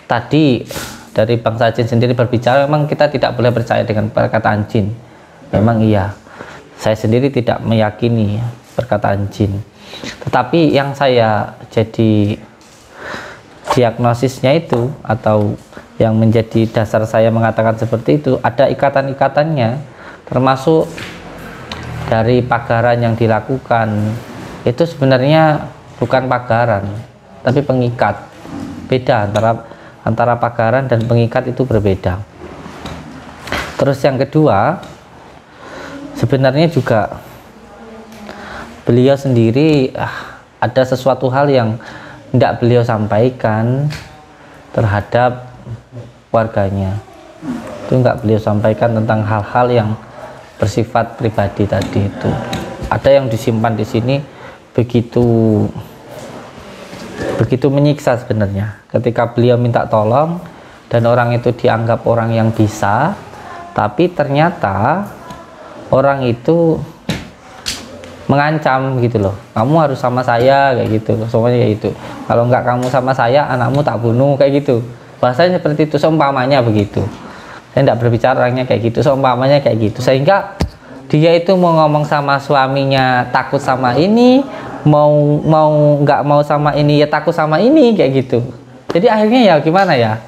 tadi dari bangsa jin sendiri berbicara, memang kita tidak boleh percaya dengan perkataan jin. Memang iya. Saya sendiri tidak meyakini perkataan jin. Tetapi yang saya jadi diagnosisnya itu, atau yang menjadi dasar saya mengatakan seperti itu, ada ikatan-ikatannya, termasuk dari pagaran yang dilakukan. Itu sebenarnya bukan pagaran, tapi pengikat. Beda antara pagaran dan pengikat itu berbeda. Terus yang kedua, sebenarnya juga beliau sendiri ada sesuatu hal yang tidak beliau sampaikan terhadap warganya. Itu nggak beliau sampaikan tentang hal-hal yang bersifat pribadi tadi itu. Ada yang disimpan di sini begitu menyiksa sebenarnya. Ketika beliau minta tolong dan orang itu dianggap orang yang bisa, tapi ternyata orang itu mengancam gitu loh. Kamu harus sama saya kayak gitu. Semuanya kayak gitu. Kalau nggak kamu sama saya, anakmu tak bunuh kayak gitu. Bahasanya seperti itu, seumpamanya begitu. Saya tidak berbicara orangnya kayak gitu, seumpamanya kayak gitu. Sehingga dia itu mau ngomong sama suaminya takut sama ini, mau nggak mau sama ini ya takut sama ini kayak gitu. Jadi akhirnya ya gimana ya?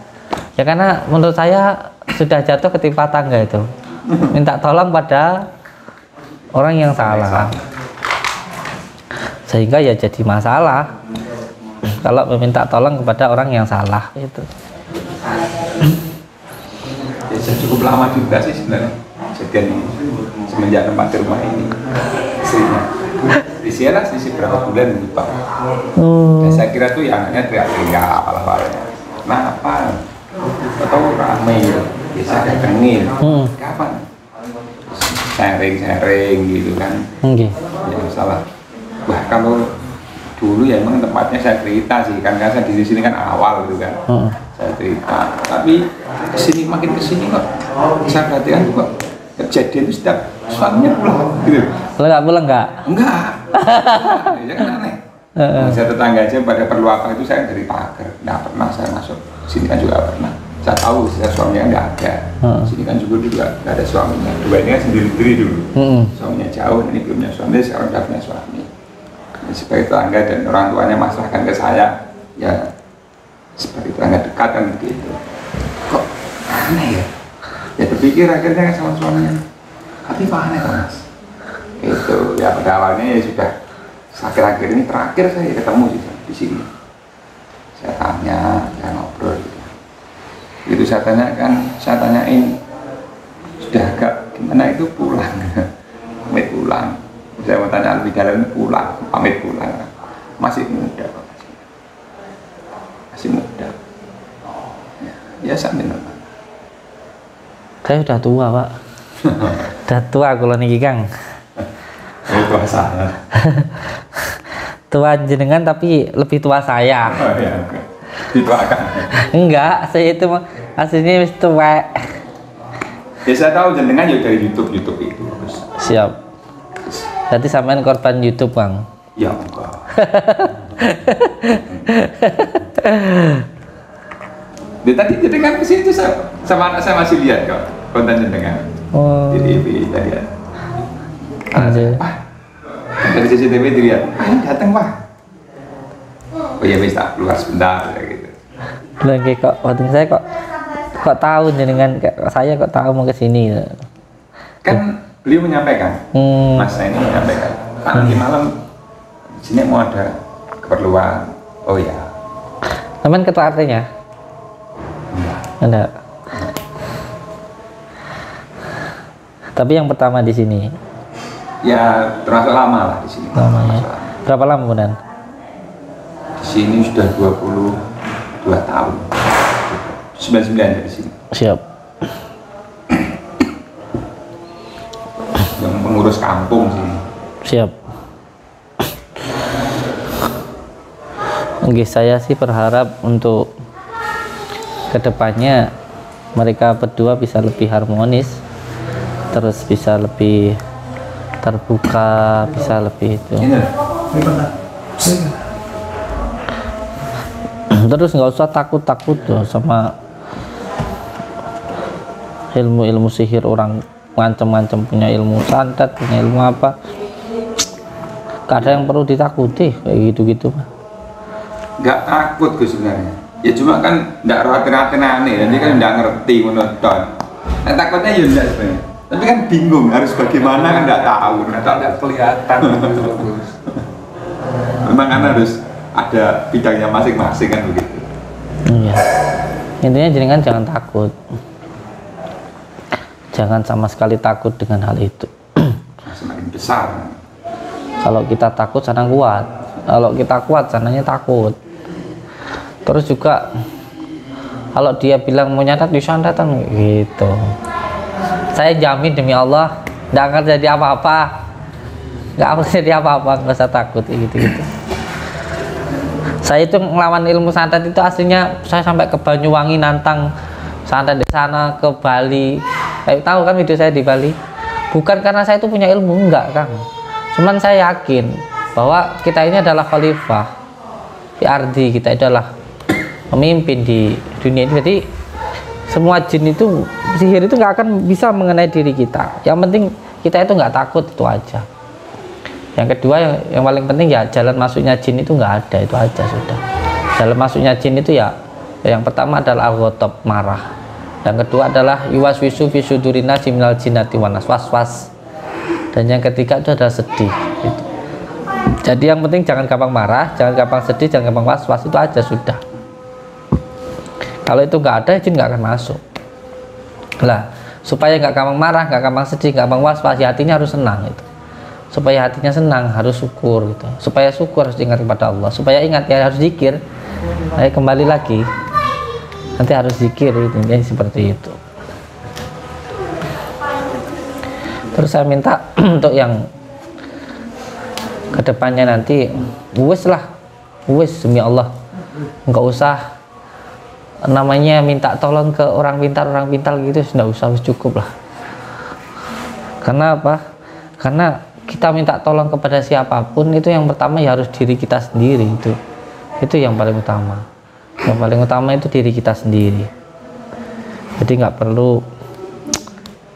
Ya karena menurut saya sudah jatuh ketimpa tangga itu. Minta tolong pada orang yang salah. Sehingga ya jadi masalah kalau meminta tolong kepada orang yang salah itu. Cukup lama juga sih sebenarnya. kejadian ini semenjak tempat rumah ini istrinya selisih berapa bulan lupa. Dan saya kira tuh ya anaknya teriak-teriak apalah-apalanya. Kenapa? Atau rame biasa datengin kapan? Sharing gitu kan. Ya masalah. Wah kalau dulu ya emang tempatnya saya cerita sih kan, saya di sini kan awal gitu kan. Saya cerita, tapi kesini makin kesini kok saya perhatikan kok kejadian itu setiap suaminya pulang gitu. Lo nggak pulang nggak? Enggak. Ya kan aneh. Saya tetangga aja pada perlu apa itu saya dari pagar, nggak pernah saya masuk. Sini kan juga pernah. Saya tahu saya suaminya nggak ada. Sini kan juga nggak ada suaminya. Dua ini kan sendiri dulu. Suaminya jauh, ini belum punya suami, sekarang udah punya suami. Dan sebagai tetangga dan orang tuanya masalahkan ke saya, ya sebagai tetangga dekat kan begitu. Kok aneh ya? Ya terpikir akhirnya kan sama suaminya. Tapi kok aneh mas? Itu ya pada awalnya ya sudah. Akhir-akhir ini terakhir saya ketemu di sini. Saya tanya, saya ngobrol. Itu saya tanyain sudah agak gimana itu pulang, pamit pulang. Saya mau tanya lebih dalam pulang, pamit pulang. Masih muda, masih muda. Ya sambil normal. Saya udah tua pak. Udah tua kalau niki Kang. Tua saya. Tua jenengan tapi lebih tua saya. Oh iya, dituakan. Enggak, saya itu aslinya wis tua. Ya saya tahu jenengan ya dari YouTube itu. Siap. Berarti sampean korban YouTube Bang. Ya enggak. Tadi jenengan ke situ sama anak saya masih lihat kok konten jenengan. Oh. Di TV tadi ya. Anjir. Dari CCTV dilihat, datang Pak. Oh ya wis tak keluar sebentar ya gitu. Bilang kayak kok waktu saya kok tahu jenengan saya kok tahu mau ke sini. Kan beliau menyampaikan, Mas saya ini menyampaikan, Pak nanti malam sini mau ada keperluan. Oh ya. Teman ketua artinya? Enggak. Tapi yang pertama di sini. Ya termasuk lama lah di sini. Lamanya. Berapa lama kemudian? Di sini sudah 22 tahun. 99 dari sini. Siap. Yang pengurus kampung sini. Siap. Oke, saya sih berharap untuk kedepannya mereka berdua bisa lebih harmonis, terus bisa lebih terbuka, bisa lebih itu. Terus nggak usah takut-takut tuh sama ilmu-ilmu sihir, orang ngancem-ngancem punya ilmu santet, punya ilmu apa. Gak ada yang perlu ditakuti kayak gitu-gitu. Nggak takut gue sebenarnya. Ya cuma kan nggak raten-raten aneh, jadi kan nggak ngerti menonton. Nah, takutnya ya enggak sebenarnya. Tapi kan bingung harus bagaimana kan nggak tahu, nggak kelihatan gitu loh Gus. Memang kan harus ada bidangnya masing-masing kan begitu. Iya. Intinya jenengan jangan takut. Jangan sama sekali takut dengan hal itu. Semakin besar. Kalau kita takut sana kuat. Kalau kita kuat sananya takut. Terus juga kalau dia bilang mau nyatat bisa datang gitu. Saya jamin demi Allah nggak akan jadi apa-apa, nggak akan jadi apa-apa, nggak usah takut gitu-gitu. Saya itu ngelawan ilmu santet itu aslinya saya sampai ke Banyuwangi nantang santet di sana, ke Bali. Tahu kan video saya di Bali? Bukan karena saya itu punya ilmu, enggak Kang. Cuman saya yakin bahwa kita ini adalah khalifah di ardi, kita adalah pemimpin di dunia ini. Jadi semua jin itu, sihir itu nggak akan bisa mengenai diri kita. Yang penting kita itu nggak takut, itu aja. Yang kedua yang paling penting ya jalan masuknya jin itu nggak ada, itu aja sudah. Jalan masuknya jin itu ya yang pertama adalah al-ghotob, marah. Yang kedua adalah yuwaswisu fi sudurina siminal jinnati wanas, was-was. Dan yang ketiga itu adalah sedih gitu. Jadi yang penting jangan gampang marah, jangan gampang sedih, jangan gampang was-was, itu aja sudah. Kalau itu nggak ada, jin nggak akan masuk. Lah, supaya nggak gampang marah, nggak gampang sedih, nggak gampang was-was, hatinya harus senang gitu. Supaya hatinya senang harus syukur gitu. Supaya syukur harus ingat kepada Allah. Supaya ingat ya harus zikir. Ayo kembali lagi. Nanti harus zikir gitu. Jadi seperti itu. Terus saya minta untuk yang kedepannya nanti wis demi Allah, nggak usah namanya minta tolong ke orang pintar gitu, nggak usah, cukup lah. Karena apa? Karena kita minta tolong kepada siapapun itu yang pertama ya harus diri kita sendiri, itu yang paling utama. Yang paling utama itu diri kita sendiri. Jadi nggak perlu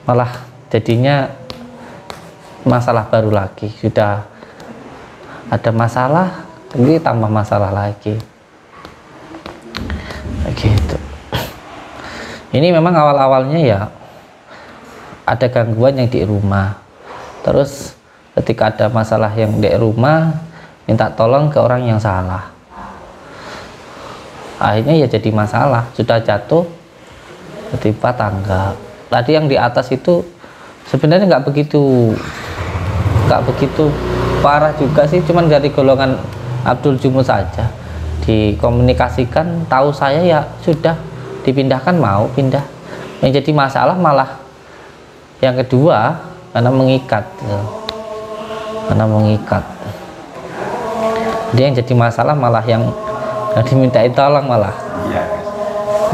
malah jadinya masalah baru lagi. Sudah ada masalah, ini tambah masalah lagi. Begitu. Ini memang awal-awalnya ya ada gangguan yang di rumah. Terus ketika ada masalah yang di rumah, minta tolong ke orang yang salah. Akhirnya ya jadi masalah, sudah jatuh ketimpa tangga. Tadi yang di atas itu sebenarnya nggak begitu parah juga sih, cuman dari golongan Abdul Jumud saja. Dikomunikasikan, tahu saya ya sudah dipindahkan, mau pindah. Yang jadi masalah malah yang kedua karena mengikat. Dia yang jadi masalah malah yang dimintai tolong malah. Iya.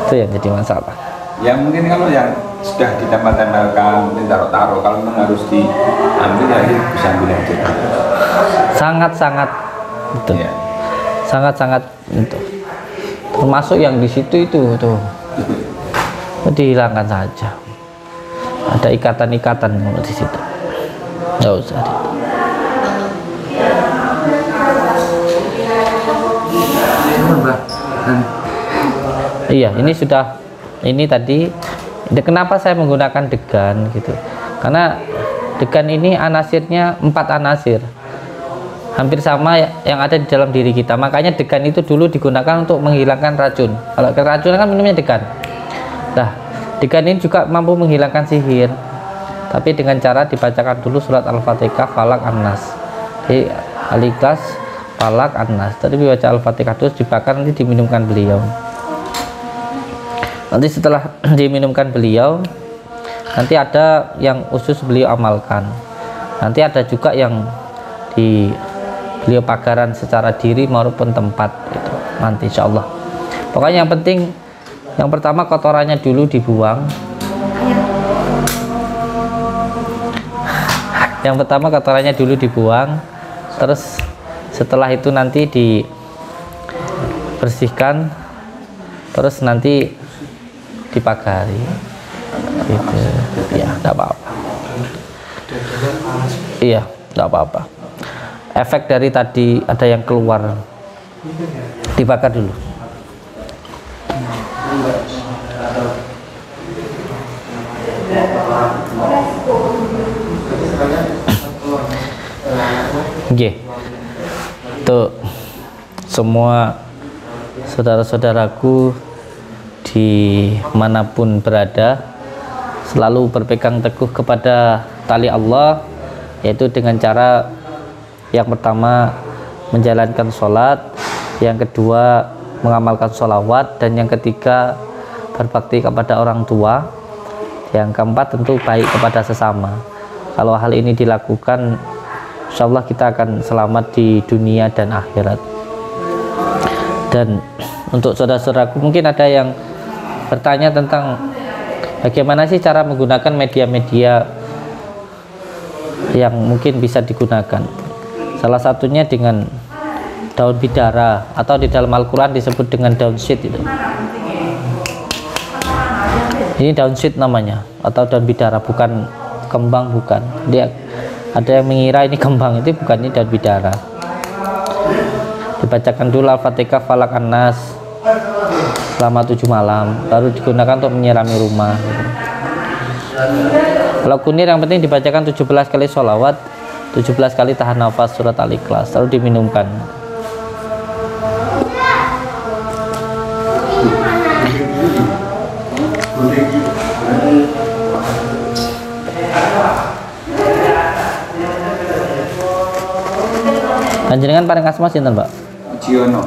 Itu yang jadi masalah. Ya mungkin kalau yang sudah ditempel-tempelkan, mungkin taruh-taruh, kalau memang harus diambil ya bisa ambil aja. Sangat-sangat itu. Ya. Sangat-sangat itu. Termasuk yang di situ itu tuh. Dihilangkan saja. Ada ikatan-ikatan di situ. Nggak usah. Iya, ini sudah, ini tadi. Kenapa saya menggunakan degan gitu? Karena degan ini anasirnya 4 anasir, hampir sama yang ada di dalam diri kita. Makanya degan itu dulu digunakan untuk menghilangkan racun. Kalau keracunan kan minumnya degan. Nah, degan ini juga mampu menghilangkan sihir, tapi dengan cara dibacakan dulu surat Al-Fatihah, Falak, An-Nas. Jadi Al-Ikhlas, Falak, An-Nas. Tadi dibaca Al-Fatihah terus dibakar, nanti diminumkan beliau. Nanti setelah diminumkan beliau, nanti ada yang khusus beliau amalkan. Nanti ada juga yang di beliau pagaran secara diri maupun tempat itu. Nanti insya Allah. Pokoknya yang penting, yang pertama kotorannya dulu dibuang. Yang pertama kotorannya dulu dibuang. Terus setelah itu nanti dibersihkan. Terus nanti dipagari gitu. Ya enggak apa-apa. Iya enggak apa-apa. Efek dari tadi ada yang keluar, dibakar dulu. Oke. Tuh semua saudara-saudaraku dimanapun berada, selalu berpegang teguh kepada tali Allah, yaitu dengan cara yang pertama menjalankan sholat, yang kedua mengamalkan sholawat, dan yang ketiga berbakti kepada orang tua, yang keempat tentu baik kepada sesama. Kalau hal ini dilakukan, insya Allah kita akan selamat di dunia dan akhirat. Dan untuk saudara-saudaraku mungkin ada yang bertanya tentang bagaimana sih cara menggunakan media-media yang mungkin bisa digunakan. Salah satunya dengan daun bidara, atau di dalam Al-Quran disebut dengan daun syit itu. Ini daun syit namanya, atau daun bidara, bukan kembang, bukan. Dia ada yang mengira ini kembang, itu bukan, ini daun bidara. Dibacakan dulu Al-Fatihah, Falak, An-Nas selama 7 malam, baru digunakan untuk menyirami rumah. Kalau kunir yang penting dibacakan 17 kali sholawat, 17 kali tahan nafas surat Al-Ikhlas, lalu diminumkan. Panjenengan paring asma sinten, Pak? Mujiono.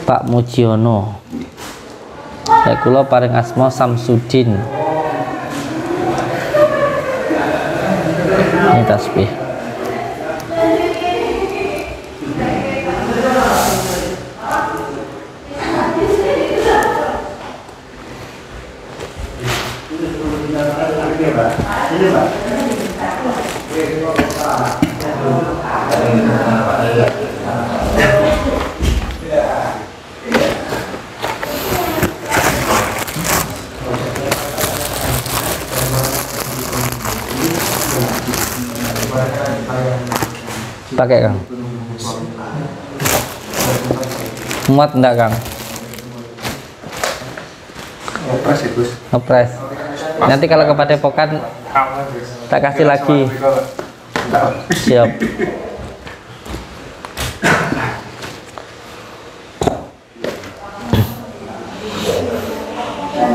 Pak Mujiono. Ya kula paring asma Samsudin. Ini tasbih. Pakai Kang. Muat enggak Kang? Ngepres ya Gus. Ngepres. Nanti kalau ke Padepokan tak kasih lagi. Siap.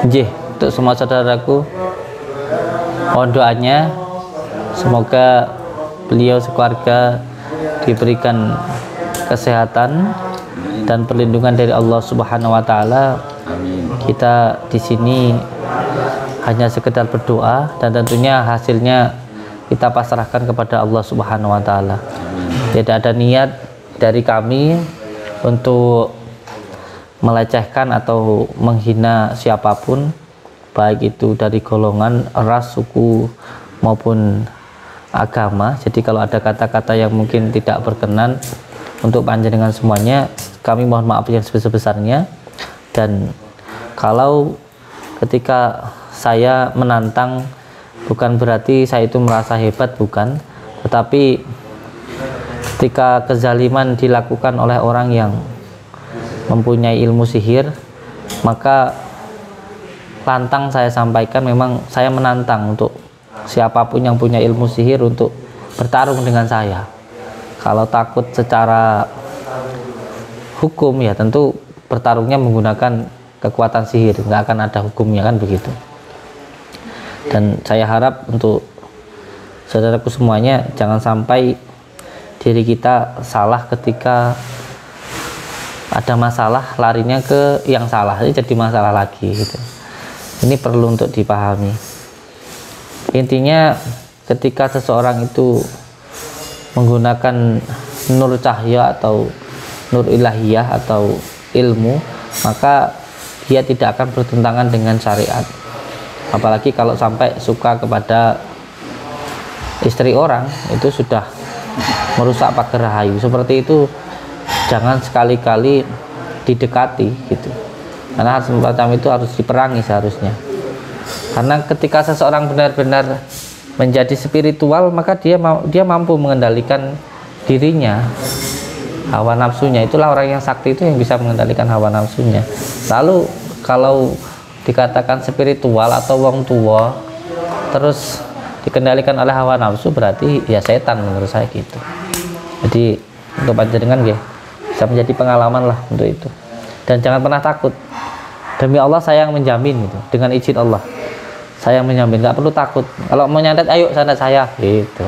Jih, untuk semua saudaraku, mohon doanya semoga beliau sekeluarga diberikan kesehatan dan perlindungan dari Allah Subhanahu wa taala. Kita di sini hanya sekedar berdoa dan tentunya hasilnya kita pasrahkan kepada Allah Subhanahu wa taala. Tidak ada niat dari kami untuk melecehkan atau menghina siapapun, baik itu dari golongan, ras, suku maupun agama. Jadi kalau ada kata-kata yang mungkin tidak berkenan untuk panjenengan semuanya, kami mohon maaf yang sebesar-besarnya. Dan kalau ketika saya menantang, bukan berarti saya itu merasa hebat, bukan, tetapi ketika kezaliman dilakukan oleh orang yang mempunyai ilmu sihir, maka lantang saya sampaikan, memang saya menantang untuk siapapun yang punya ilmu sihir untuk bertarung dengan saya. Kalau takut secara hukum ya tentu bertarungnya menggunakan kekuatan sihir, nggak akan ada hukumnya, kan begitu. Dan saya harap untuk saudaraku semuanya, jangan sampai diri kita salah ketika ada masalah, larinya ke yang salah, jadi masalah lagi gitu. Ini perlu untuk dipahami. Intinya ketika seseorang itu menggunakan nur cahaya atau nur ilahiyah atau ilmu, maka dia tidak akan bertentangan dengan syariat. Apalagi kalau sampai suka kepada istri orang, itu sudah merusak pagar rahayu. Seperti itu jangan sekali-kali didekati gitu. Karena hal semacam itu harus diperangi seharusnya. Karena ketika seseorang benar-benar menjadi spiritual, maka dia mampu mengendalikan dirinya, hawa nafsunya. Itulah orang yang sakti itu yang bisa mengendalikan hawa nafsunya. Lalu kalau dikatakan spiritual atau wong tua terus dikendalikan oleh hawa nafsu, berarti ya setan menurut saya gitu. Jadi untuk panjenengan ya bisa menjadi pengalaman lah untuk itu. Dan jangan pernah takut. Demi Allah saya yang menjamin gitu, dengan izin Allah. Saya yang menjamin, nggak perlu takut. Kalau mau nyantet, ayo santet saya gitu.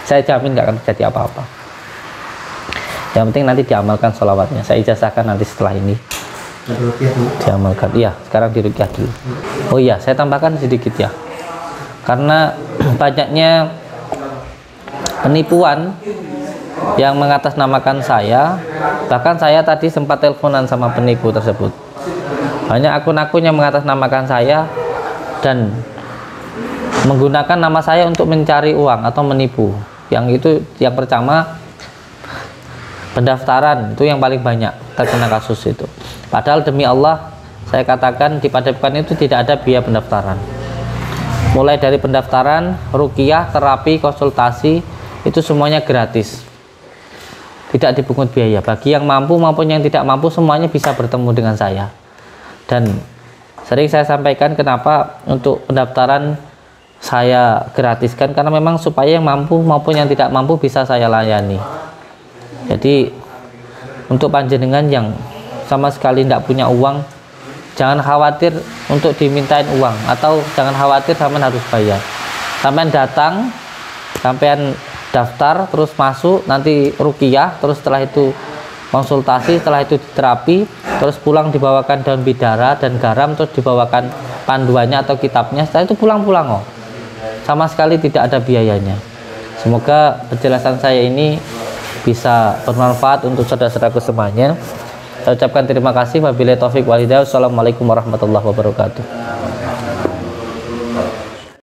Saya jamin nggak akan terjadi apa-apa. Yang penting nanti diamalkan sholawatnya. Saya ijazahkan nanti setelah ini. Diamalkan. Iya, sekarang diruqyah dulu. Oh iya, saya tambahkan sedikit ya. Karena banyaknya penipuan yang mengatasnamakan saya, bahkan saya tadi sempat teleponan sama penipu tersebut. Banyak akun-akun yang mengatasnamakan saya dan menggunakan nama saya untuk mencari uang atau menipu. Yang itu yang pertama, pendaftaran itu yang paling banyak terkena kasus itu. Padahal demi Allah saya katakan di Padepokan itu tidak ada biaya pendaftaran. Mulai dari pendaftaran, ruqyah, terapi, konsultasi itu semuanya gratis. Tidak dipungut biaya. Bagi yang mampu maupun yang tidak mampu semuanya bisa bertemu dengan saya. Dan sering saya sampaikan kenapa untuk pendaftaran saya gratiskan, karena memang supaya yang mampu maupun yang tidak mampu bisa saya layani. Jadi untuk panjenengan yang sama sekali tidak punya uang, jangan khawatir untuk dimintain uang, atau jangan khawatir sama harus bayar. Sampean datang, sampean daftar, terus masuk, nanti ruqyah, terus setelah itu konsultasi, setelah itu terapi, terus pulang dibawakan daun bidara dan garam, terus dibawakan panduannya atau kitabnya, setelah itu pulang-pulang sama sekali tidak ada biayanya. Semoga penjelasan saya ini bisa bermanfaat untuk saudara-saudaraku semuanya. Saya ucapkan terima kasih. Wabillahi taufik wal hidayah. Wassalamualaikum warahmatullahi wabarakatuh.